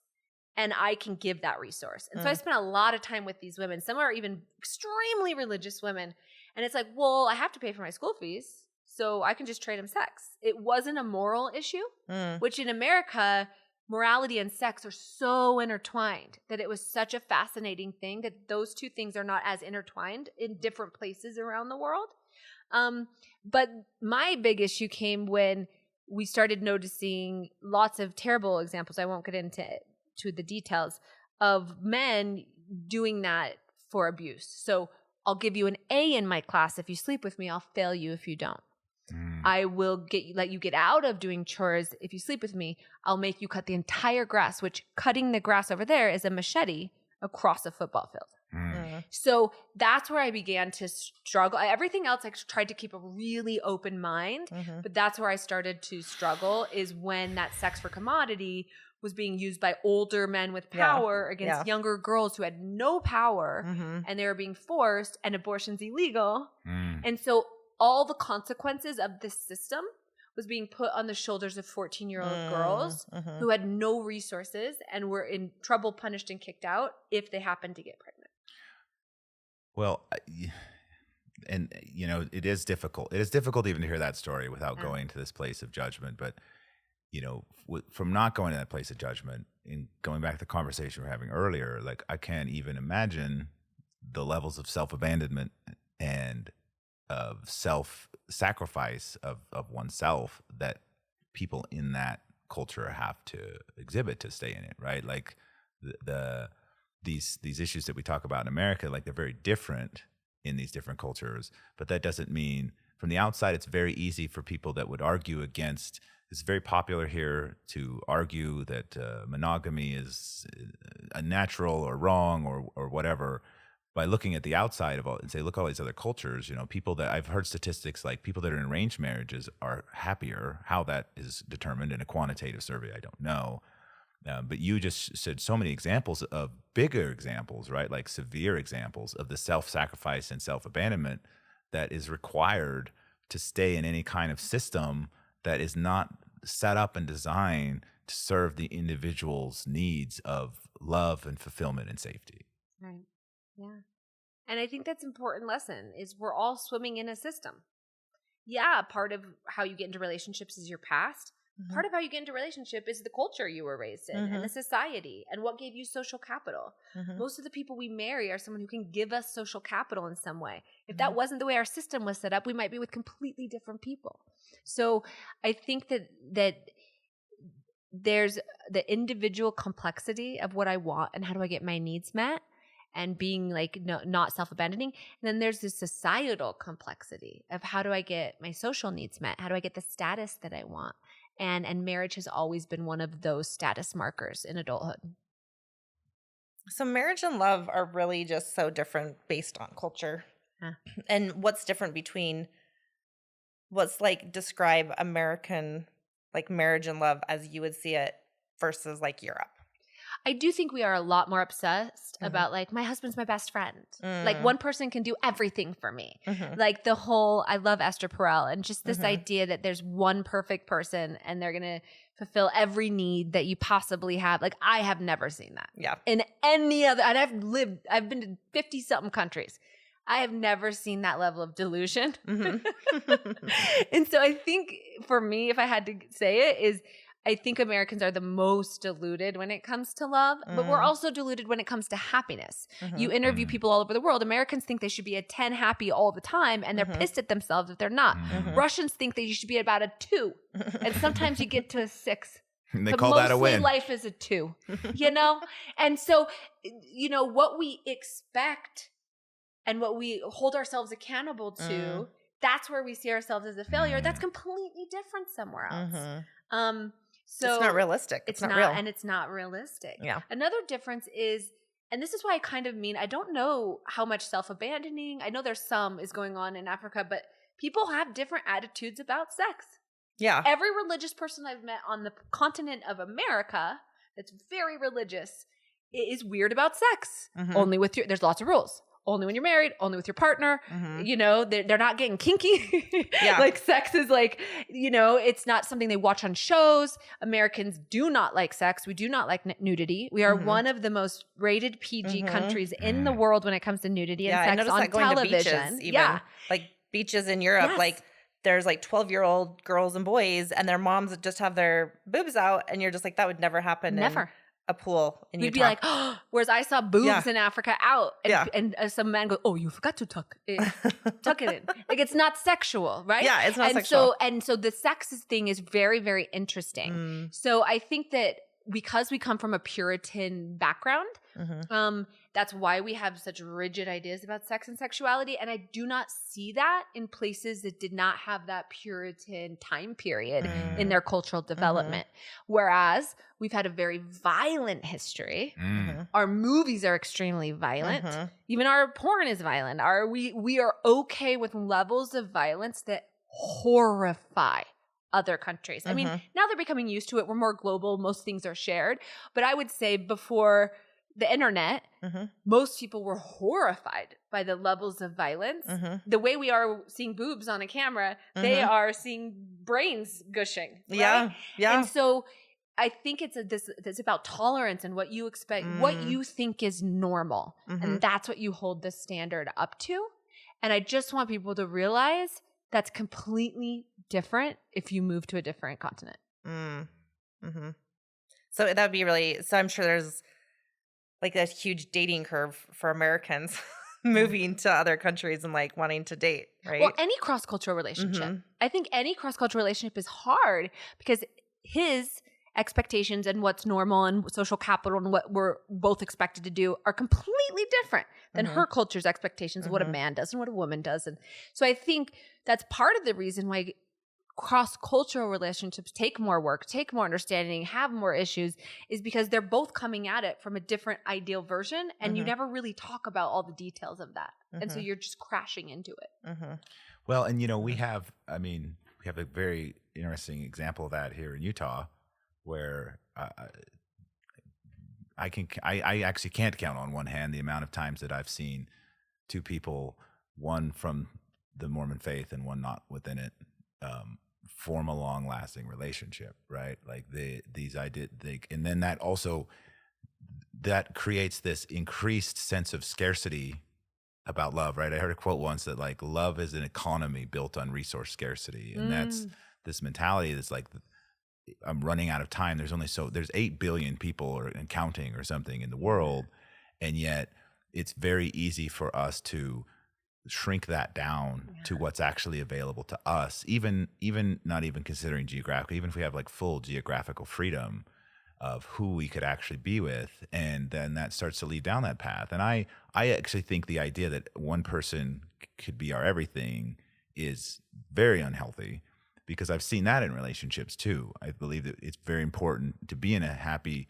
and I can give that resource. And so I spent a lot of time with these women. Some are even extremely religious women. And it's like, well, I have to pay for my school fees, so I can just trade them sex. It wasn't a moral issue, which in America, morality and sex are so intertwined that it was such a fascinating thing that those two things are not as intertwined in different places around the world. But my big issue came when we started noticing lots of terrible examples. I won't get into the details of men doing that for abuse. So I'll give you an A in my class if you sleep with me. I'll fail you if you don't. I will let you get out of doing chores if you sleep with me. I'll make you cut the entire grass, which cutting the grass over there is a machete across a football field. So that's where I began to struggle. Everything else, I tried to keep a really open mind, but that's where I started to struggle, is when that sex for commodity was being used by older men with power against younger girls who had no power, and they were being forced, and abortion's illegal. And so all the consequences of this system was being put on the shoulders of 14-year-old girls who had no resources and were in trouble, punished, and kicked out if they happened to get pregnant. Well, and you know, it is difficult. It is difficult even to hear that story without going to this place of judgment. But you know, from not going to that place of judgment and going back to the conversation we were having earlier, like I can't even imagine the levels of self-abandonment and of self-sacrifice of oneself that people in that culture have to exhibit to stay in it, right? Like these issues that we talk about in America, like they're very different in these different cultures, but that doesn't mean from the outside it's very easy for people that would argue against. It's very popular here to argue that monogamy is unnatural or wrong or whatever, by looking at the outside of all and say, look, all these other cultures, you know, people that I've heard statistics like people that are in arranged marriages are happier. How that is determined in a quantitative survey, I don't know. But you just said so many examples of bigger examples, right? Like severe examples of the self-sacrifice and self-abandonment that is required to stay in any kind of system that is not set up and designed to serve the individual's needs of love and fulfillment and safety. Right. Yeah. And I think that's an important lesson is we're all swimming in a system. Yeah, part of how you get into relationships is your past. Mm-hmm. Part of how you get into relationship is the culture you were raised in and the society and what gave you social capital. Most of the people we marry are someone who can give us social capital in some way. If that wasn't the way our system was set up, we might be with completely different people. So I think that there's the individual complexity of what I want and how do I get my needs met and being like not self-abandoning. And then there's this societal complexity of how do I get my social needs met? How do I get the status that I want? And marriage has always been one of those status markers in adulthood. So marriage and love are really just so different based on culture. Huh. And what's different between what's like describe American like marriage and love as you would see it versus like Europe? I do think we are a lot more obsessed about like my husband's my best friend. Like one person can do everything for me. Like the whole, I love Esther Perel and just this idea that there's one perfect person and they're going to fulfill every need that you possibly have. Like I have never seen that. Yeah. In any other, and I've been to 50 something countries. I have never seen that level of delusion. And so I think for me, if I had to say it is, I think Americans are the most deluded when it comes to love, but we're also deluded when it comes to happiness. You interview people all over the world. Americans think they should be a 10 happy all the time, and they're pissed at themselves if they're not. Russians think that you should be about a 2, and sometimes you get to a 6. And they call that a win. Mostly life is a 2, you know? And so, you know, what we expect and what we hold ourselves accountable to, that's where we see ourselves as a failure. That's completely different somewhere else. So it's not realistic. It's not real. And it's not realistic. Yeah. Another difference is, and this is why I kind of mean, I don't know how much self-abandoning, I know there's some is going on in Africa, but people have different attitudes about sex. Yeah. Every religious person I've met on the continent of America that's very religious is weird about sex. Only with there's lots of rules. Only when you're married, only with your partner, you know, they're not getting kinky. Like sex is like, you know, it's not something they watch on shows. Americans do not like sex. We do not like nudity. We are one of the most rated PG countries in the world when it comes to nudity and sex on television. Even. Like beaches in Europe, like there's like 12-year-old girls and boys and their moms just have their boobs out and you're just like, that would never happen. Never. A pool in We'd Utah. be like, oh, whereas I saw boobs in Africa out and some man goes, oh, you forgot to tuck it in. Like it's not sexual, right? Yeah, it's not sexual. So the sex thing is very, very interesting. So I think that because we come from a Puritan background, that's why we have such rigid ideas about sex and sexuality. And I do not see that in places that did not have that Puritan time period in their cultural development. Whereas we've had a very violent history. Our movies are extremely violent. Even our porn is violent. We are okay with levels of violence that horrify other countries. I mean, now they're becoming used to it. We're more global. Most things are shared. But I would say before the internet, most people were horrified by the levels of violence. The way we are seeing boobs on a camera, they are seeing brains gushing. Right? Yeah. And so I think it's about tolerance and what you expect, what you think is normal. And that's what you hold the standard up to. And I just want people to realize that's completely different if you move to a different continent. So that would be really, so I'm sure there's like a huge dating curve for Americans moving to other countries and like wanting to date, right? Well, any cross-cultural relationship. I think any cross-cultural relationship is hard because his expectations and what's normal and social capital and what we're both expected to do are completely different than her culture's expectations of what a man does and what a woman does. And so I think that's part of the reason why cross-cultural relationships take more work, take more understanding, have more issues, is because they're both coming at it from a different ideal version, and you never really talk about all the details of that. And so you're just crashing into it. Well, and you know, we have a very interesting example of that here in Utah, where I actually can't count on one hand the amount of times that I've seen two people, one from the Mormon faith and one not within it, form a long lasting relationship, right? Like and then that creates this increased sense of scarcity about love, right? I heard a quote once that like love is an economy built on resource scarcity. And that's this mentality that's like, I'm running out of time. There's 8 billion people and counting or something in the world. And yet it's very easy for us to shrink that down to what's actually available to us, even not even considering geographical, even if we have like full geographical freedom of who we could actually be with. And then that starts to lead down that path. And I actually think the idea that one person could be our everything is very unhealthy, because I've seen that in relationships too. I believe that it's very important to be in a happy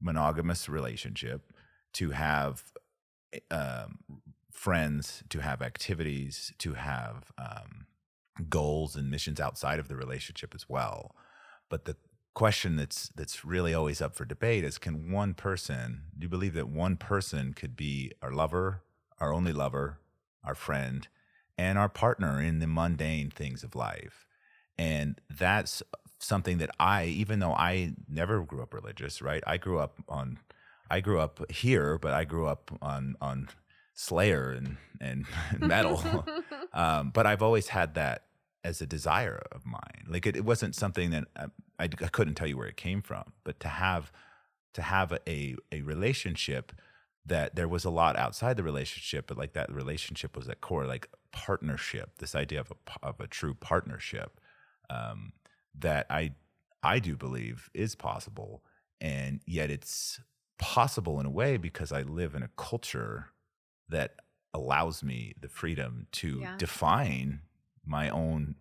monogamous relationship, to have friends, to have activities, to have goals and missions outside of the relationship as well. But the question that's really always up for debate is, do you believe that one person could be our lover, our only lover, our friend, and our partner in the mundane things of life? And that's something that even though I never grew up religious, right? I grew up here, but I grew up on Slayer and metal. But I've always had that as a desire of mine. Like it wasn't something that I couldn't tell you where it came from, but to have a relationship that there was a lot outside the relationship, but like that relationship was at core, like partnership, this idea of a true partnership, that I do believe is possible. And yet it's possible in a way because I live in a culture that allows me the freedom to define my own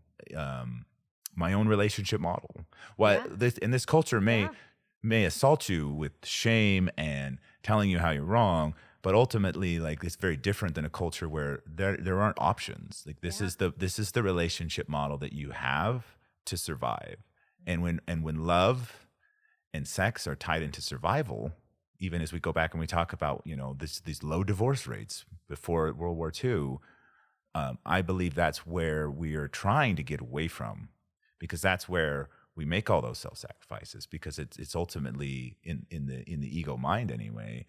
relationship model. This culture may assault you with shame and telling you how you're wrong, but ultimately, like, it's very different than a culture where there aren't options. Like this is the relationship model that you have to survive. And when love and sex are tied into survival, even as we go back and we talk about, these low divorce rates before World War II, I believe that's where we are trying to get away from, because that's where we make all those self-sacrifices, because it's ultimately in the ego mind anyway.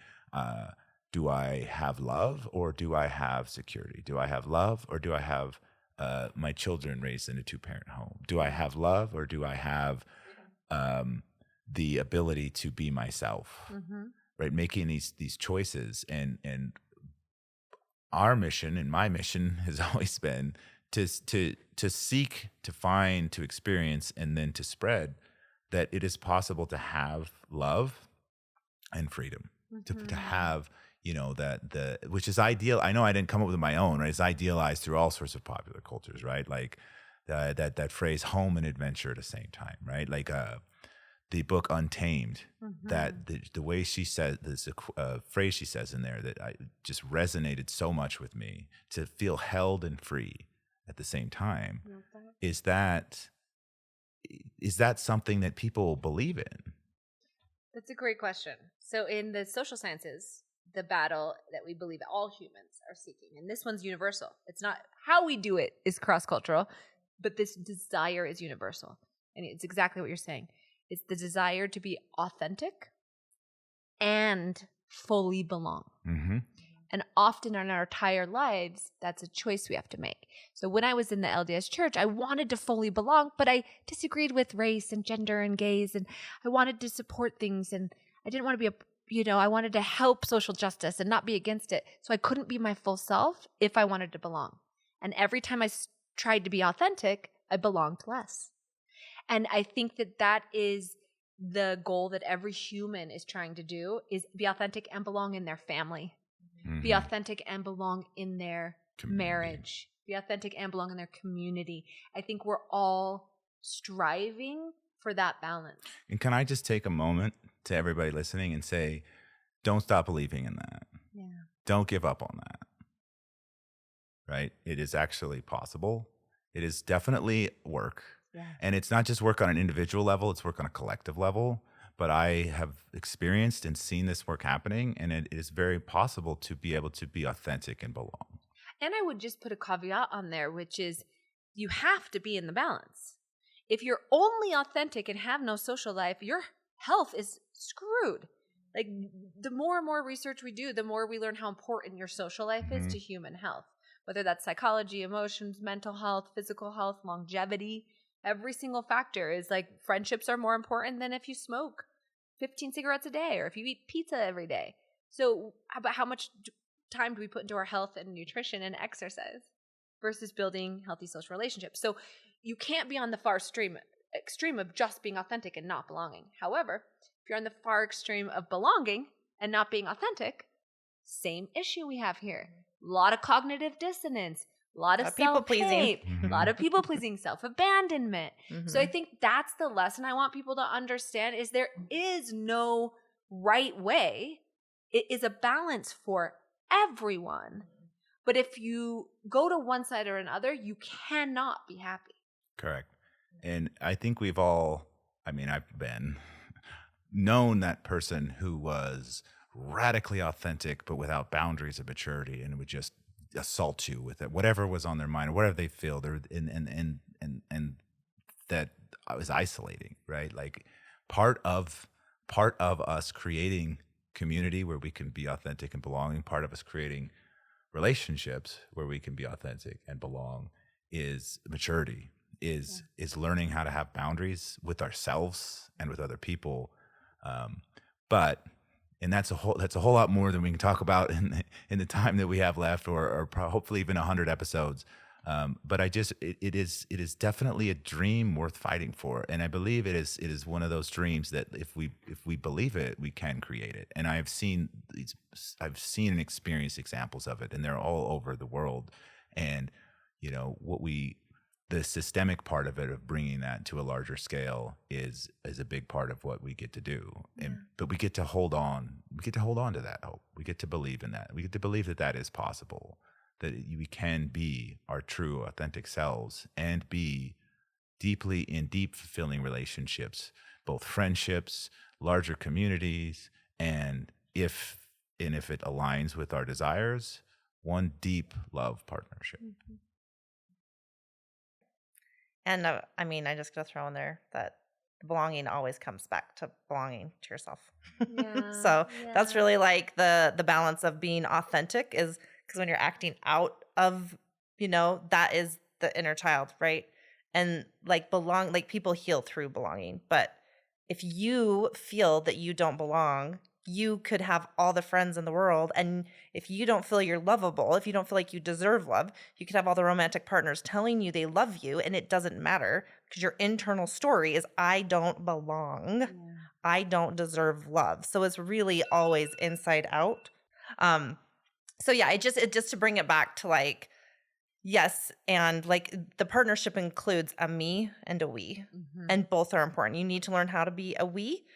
Do I have love or do I have security? Do I have love or do I have my children raised in a 2-parent home? Do I have love or do I have the ability to be myself? Right, making these choices, and our mission and my mission has always been to seek, to find, to experience, and then to spread that it is possible to have love and freedom, to have, which is ideal. I know I didn't come up with my own, right? It's idealized through all sorts of popular cultures, right? Like that phrase, home and adventure at the same time, right? Like the book Untamed, that the way she says, there's a phrase she says in there that just resonated so much with me, to feel held and free at the same time. Is that something that people believe in? That's a great question. So in the social sciences, the battle that we believe all humans are seeking, and this one's universal. It's not how we do it is cross-cultural, but this desire is universal. And it's exactly what you're saying. It's the desire to be authentic and fully belong. And often in our entire lives, that's a choice we have to make. So when I was in the LDS church, I wanted to fully belong, but I disagreed with race and gender and gays, and I wanted to support things, and I didn't want to be I wanted to help social justice and not be against it. So I couldn't be my full self if I wanted to belong. And every time I tried to be authentic, I belonged less. And I think that is the goal that every human is trying to do, is be authentic and belong in their family. Be authentic and belong in their marriage. Be authentic and belong in their community. I think we're all striving for that balance. And can I just take a moment to everybody listening and say, don't stop believing in that. Yeah. Don't give up on that. Right? It is actually possible. It is definitely work. Yeah. And it's not just work on an individual level, it's work on a collective level. but I have experienced and seen this work happening, and it is very possible to be able to be authentic and belong. And I would just put a caveat on there, which is you have to be in the balance. If you're only authentic and have no social life, your health is screwed. Like, the more and more research we do, the more we learn how important your social life is to human health, whether that's psychology, emotions, mental health, physical health, longevity. Every single factor is like, friendships are more important than if you smoke 15 cigarettes a day or if you eat pizza every day. So how much time do we put into our health and nutrition and exercise versus building healthy social relationships? So you can't be on the far extreme of just being authentic and not belonging. However, if you're on the far extreme of belonging and not being authentic, same issue we have here. A lot of cognitive dissonance, a lot of self-hate, a lot of people-pleasing, self-abandonment. So I think that's the lesson I want people to understand, is there is no right way. It is a balance for everyone. But if you go to one side or another, you cannot be happy. Correct. And I think we've all, I've been known that person who was radically authentic, but without boundaries of maturity, and would just assault you with it, whatever was on their mind or whatever they feel. And that was isolating, right? Like part of us creating community where we can be authentic and belonging, part of us creating relationships where we can be authentic and belong, is maturity, is learning how to have boundaries with ourselves and with other people. And that's a whole lot more than we can talk about in the time that we have left, or hopefully even 100 episodes. But it is definitely a dream worth fighting for, and I believe it is one of those dreams that if we believe it, we can create it. And I've seen and experienced examples of it, and they're all over the world. And the systemic part of it, of bringing that to a larger scale, is a big part of what we get to do. But we get to hold on. We get to hold on to that hope. We get to believe in that. We get to believe that is possible, that we can be our true, authentic selves and be deep, fulfilling relationships, both friendships, larger communities, and if it aligns with our desires, one deep love partnership. And I just gotta throw in there that belonging always comes back to belonging to yourself. So that's really like the balance of being authentic, is because when you're acting out of, that is the inner child, right? And like people heal through belonging. But if you feel that you don't belong, you could have all the friends in the world, and if you don't feel you're lovable, if you don't feel like you deserve love, you could have all the romantic partners telling you they love you, and it doesn't matter, because your internal story is, I don't belong. I don't deserve love. So it's really always inside out. So yeah, it just to bring it back to like, yes, and like the partnership includes a me and a we, and both are important. You need to learn how to be a we,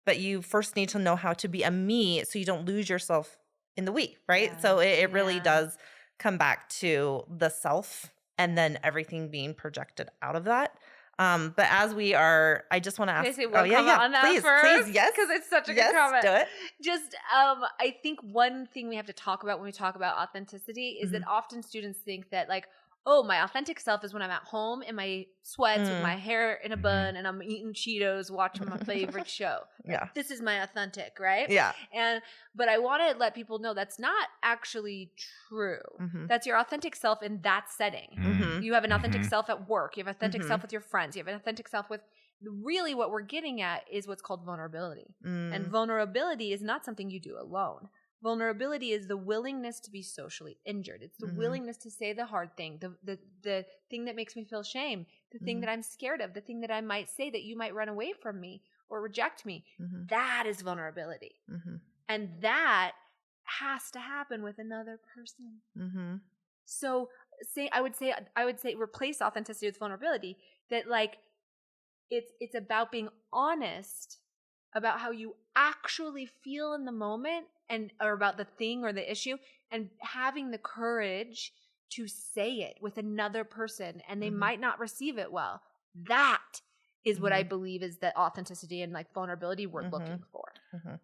but you first need to know how to be a me, so you don't lose yourself in the we, right? Yeah. So it really does come back to the self, and then everything being projected out of that. But as we are, I just want to ask. Can I say one comment on that first? Please, yes. Because it's such a good comment. Do it. Just, I think one thing we have to talk about when we talk about authenticity is that often students think that like, oh, my authentic self is when I'm at home in my sweats with my hair in a bun and I'm eating Cheetos, watching my favorite show. Yeah. This is my authentic, right? Yeah. But I want to let people know that's not actually true. That's your authentic self in that setting. You have an authentic self at work. You have an authentic self with your friends. You have an authentic self with, really what we're getting at is what's called vulnerability. And vulnerability is not something you do alone. Vulnerability is the willingness to be socially injured. It's the willingness to say the hard thing, the thing that makes me feel shame, the thing that I'm scared of, the thing that I might say that you might run away from me or reject me. That is vulnerability. And that has to happen with another person. So I would say replace authenticity with vulnerability. That like it's about being honest about how you actually feel in the moment, or about the thing or the issue, and having the courage to say it with another person, and they might not receive it well. That is what I believe is that authenticity and like vulnerability we're looking for.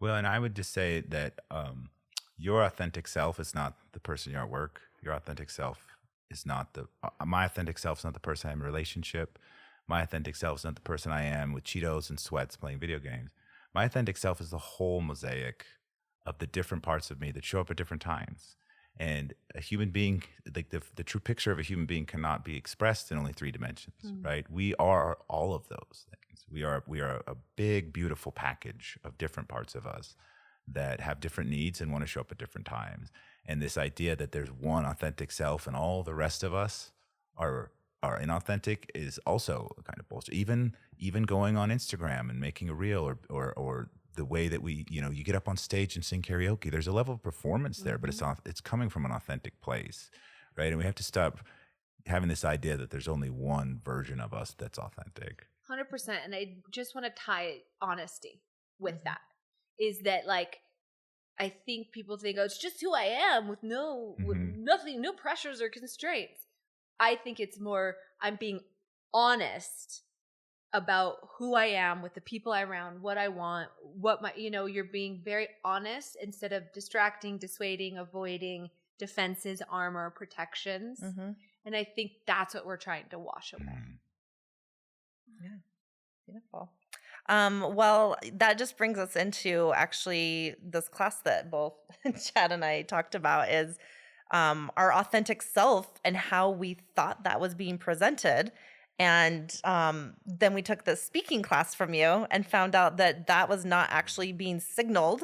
Well, and I would just say that your authentic self is not the person you're at work. Your authentic self is not my authentic self is not the person I am in a relationship. My authentic self is not the person I am with Cheetos and sweats playing video games. My authentic self is the whole mosaic of the different parts of me that show up at different times. And a human being, like the true picture of a human being cannot be expressed in only 3 dimensions, right? We are all of those things. We are a big, beautiful package of different parts of us that have different needs and want to show up at different times. And this idea that there's one authentic self and all the rest of us are inauthentic is also kind of bullshit. Even going on Instagram and making a reel or the way that we, you get up on stage and sing karaoke, there's a level of performance there, but it's coming from an authentic place, right? And we have to stop having this idea that there's only one version of us that's authentic. 100%. And I just want to tie honesty with that. Is that like, I think people think, oh, it's just who I am with nothing, no pressures or constraints. I think it's more, I'm being honest about who I am with the people I'm around, what I want, you're being very honest instead of distracting, dissuading, avoiding defenses, armor, protections. And I think that's what we're trying to wash away. Yeah, beautiful. Well, that just brings us into actually this class that both Chad and I talked about is our authentic self and how we thought that was being presented. And then we took the speaking class from you and found out that was not actually being signaled.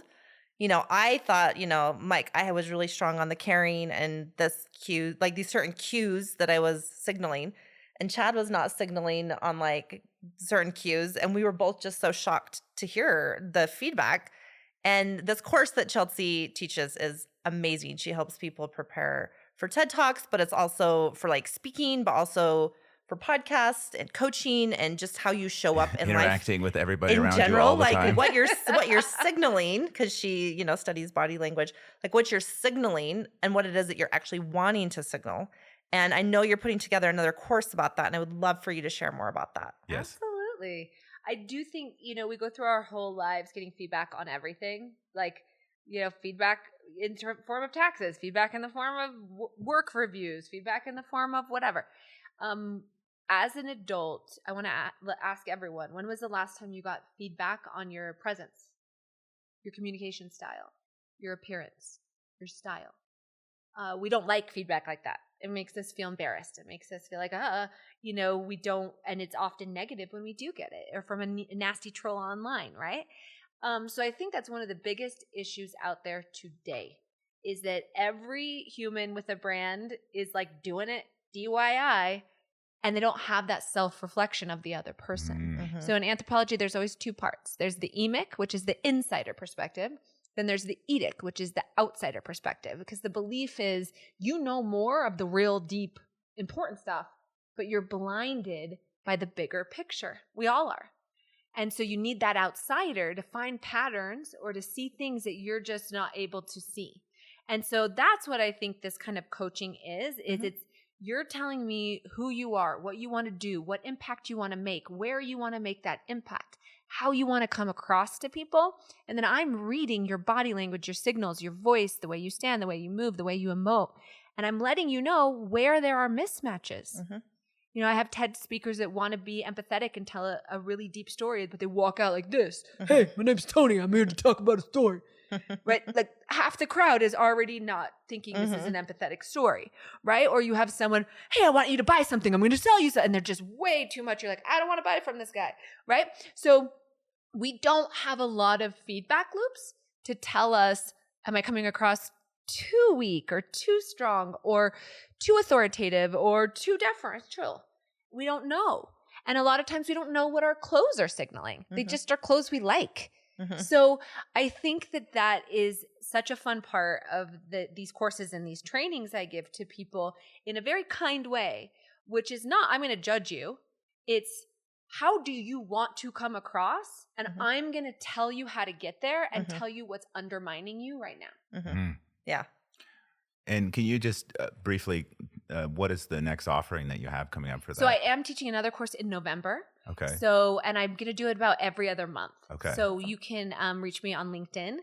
I thought, Mike, I was really strong on the caring and this cue, like these certain cues that I was signaling. And Chad was not signaling on like certain cues. And we were both just so shocked to hear the feedback. And this course that Chelsea teaches is amazing. She helps people prepare for TED Talks, but it's also for like speaking, but also for podcasts and coaching and just how you show up in interacting life with everybody in around general, you all the like time. what you're signaling, because she, studies body language, like what you're signaling and what it is that you're actually wanting to signal. And I know you're putting together another course about that, and I would love for you to share more about that. Yes. Absolutely. I do think, we go through our whole lives getting feedback on everything. Like, feedback in form of taxes, feedback in the form of work reviews, feedback in the form of whatever. As an adult, I want to ask everyone, when was the last time you got feedback on your presence, your communication style, your appearance, your style? We don't like feedback like that. It makes us feel embarrassed. It makes us feel like, we don't, and it's often negative when we do get it, or from a nasty troll online, right? So I think that's one of the biggest issues out there today, is that every human with a brand is like doing it DIY, and they don't have that self-reflection of the other person. So in anthropology, there's always 2 parts. There's the emic, which is the insider perspective. Then there's the edict, which is the outsider perspective, because the belief is more of the real deep, important stuff, but you're blinded by the bigger picture. We all are. And so you need that outsider to find patterns or to see things that you're just not able to see. And so that's what I think this kind of coaching is it's, you're telling me who you are, what you want to do, what impact you want to make, where you want to make that impact, how you want to come across to people. And then I'm reading your body language, your signals, your voice, the way you stand, the way you move, the way you emote. And I'm letting you know where there are mismatches. I have TED speakers that want to be empathetic and tell a really deep story, but they walk out like this. Hey, my name's Tony. I'm here to talk about a story. Right? Like half the crowd is already not thinking this is an empathetic story, right? Or you have someone, hey, I want you to buy something. I'm going to sell you something. And they're just way too much. You're like, I don't want to buy from this guy, right? So we don't have a lot of feedback loops to tell us, am I coming across too weak or too strong or too authoritative or too deferential? We don't know. And a lot of times we don't know what our clothes are signaling. They just are clothes we like. So I think that is such a fun part of these courses and these trainings I give to people in a very kind way, which is not, I'm going to judge you. It's, how do you want to come across? And I'm going to tell you how to get there and tell you what's undermining you right now. Yeah. And can you just briefly, what is the next offering that you have coming up for that? So I am teaching another course in November. Okay. So, and I'm going to do it about every other month. Okay. So you can reach me on LinkedIn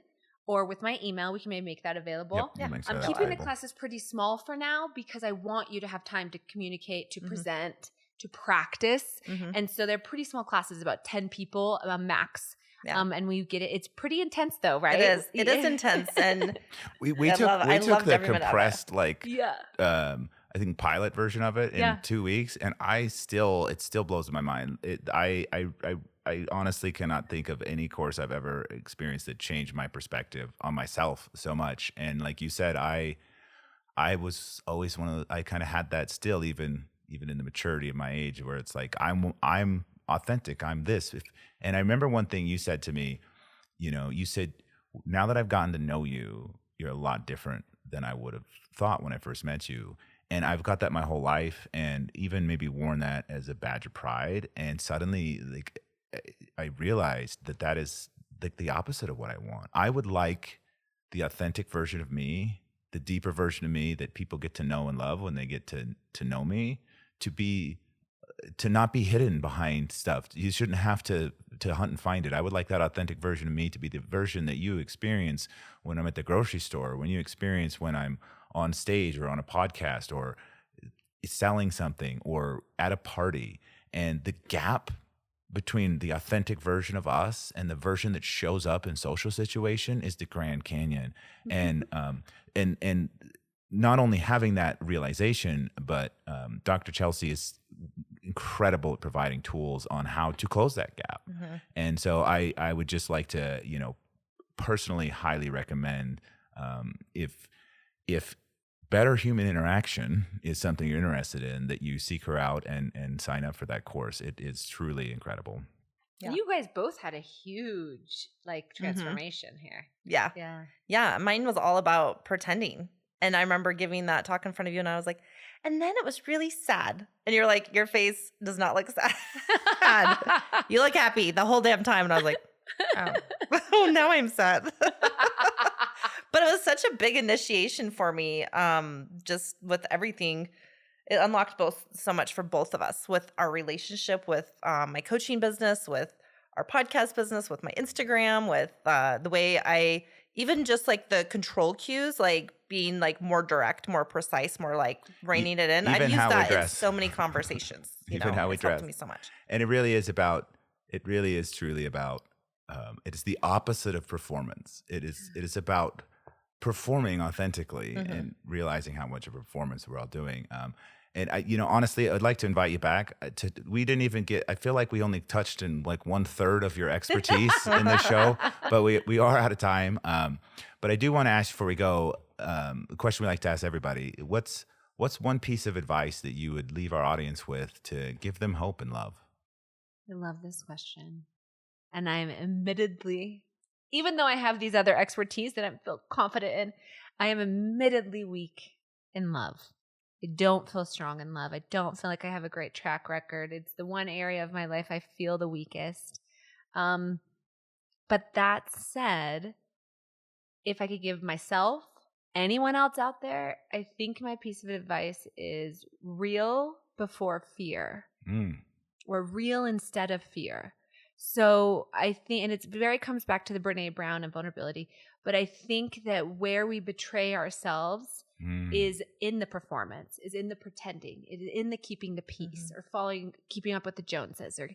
or with my email. We can maybe make that available. Yep, links I'm are keeping the available. classes pretty small for now because I want you to have time to communicate, to present, to practice. And so they're pretty small classes, about 10 people max. Yeah. And we get it. It's pretty intense though, right? It is intense. And we took the compressed, I think pilot version of it in 2 weeks, and it still blows my mind. I honestly cannot think of any course I've ever experienced that changed my perspective on myself so much. And like you said, I was always I kind of had that still, even in the maturity of my age, where it's like I'm authentic, I'm this. And I remember one thing you said to me, you said, now that I've gotten to know you, you're a lot different than I would have thought when I first met you. And I've got that my whole life, and even maybe worn that as a badge of pride. And suddenly, like, I realized that is like the opposite of what I want. I would like the authentic version of me, the deeper version of me that people get to know and love when they get to know me, to not be hidden behind stuff. You shouldn't have to hunt and find it. I would like that authentic version of me to be the version that you experience when I'm at the grocery store, when you experience when I'm on stage or on a podcast or selling something or at a party. And the gap between the authentic version of us and the version that shows up in social situation is the Grand Canyon. And not only having that realization, but Dr. Chelsea is incredible at providing tools on how to close that gap. And so I would just like to, personally highly recommend if better human interaction is something you're interested in, that you seek her out and sign up for that course. It is truly incredible. Yeah. You guys both had a huge transformation here. Yeah. Mine was all about pretending. And I remember giving that talk in front of you, and I was like, and then it was really sad. And you're like, your face does not look sad. You look happy the whole damn time. And I was like, oh, now I'm sad. But it was such a big initiation for me, just with everything. It unlocked so much for both of us, with our relationship, with my coaching business, with our podcast business, with my Instagram, with the way I even just like the control cues, like being like more direct, more precise, more like reining it in. I've used that in so many conversations. Even how we dress. It's helped me so much. And it really is truly about, it is the opposite of performance. It is about performing authentically and realizing how much of a performance we're all doing. And I, honestly, I'd like to invite you back. We didn't even I feel like we only touched in like 1/3 of your expertise in this show, but we are out of time. But I do want to ask before we go, a question we like to ask everybody: What's one piece of advice that you would leave our audience with to give them hope and love? I love this question, and I'm admittedly, even though I have these other expertise that I feel confident in, I am admittedly weak in love. I don't feel strong in love. I don't feel like I have a great track record. It's the one area of my life I feel the weakest. But that said, if I could give myself, anyone else out there, I think my piece of advice is real before fear, or real instead of fear. So I think, and it comes back to the Brene Brown and vulnerability, but I think that where we betray ourselves is in the performance, is in the pretending, is in the keeping the peace, or keeping up with the Joneses, or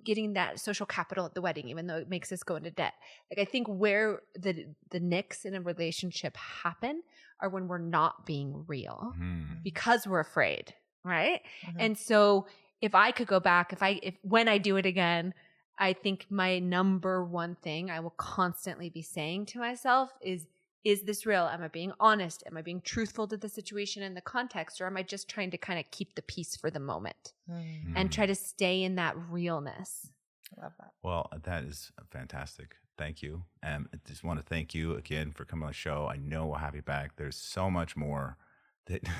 getting that social capital at the wedding, even though it makes us go into debt. Like, I think where the nicks in a relationship happen are when we're not being real because we're afraid, right? And so if I could go back, when I do it again, I think my number one thing I will constantly be saying to myself is this real? Am I being honest? Am I being truthful to the situation and the context? Or am I just trying to kind of keep the peace for the moment and try to stay in that realness? I love that. Well, that is fantastic. Thank you. I just want to thank you again for coming on the show. I know we'll have you back. There's so much more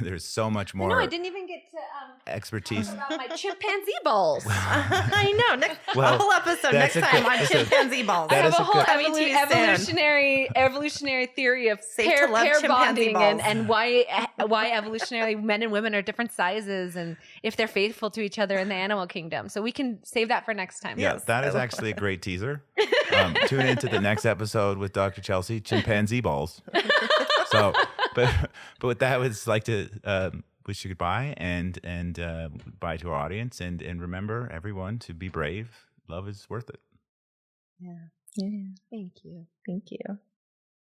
there's so much more No, I didn't even get to expertise. talk about my chimpanzee balls. I know. A Well, whole episode that's next a time good- on that's a- chimpanzee balls. I That have is a a whole good- Coming to you soon. evolutionary theory of Safe to love pair chimpanzee bonding balls. and why evolutionarily men and women are different sizes and if they're faithful to each other in the animal kingdom. So we can save that for next time. Yeah, Yes. that is actually a great teaser. Tune into the next episode with Dr. Chelsea, chimpanzee balls. So, but with that, I would just like to wish you goodbye and goodbye to our audience, and remember everyone to be brave. Love is worth it. Yeah. Yeah. Thank you. Thank you.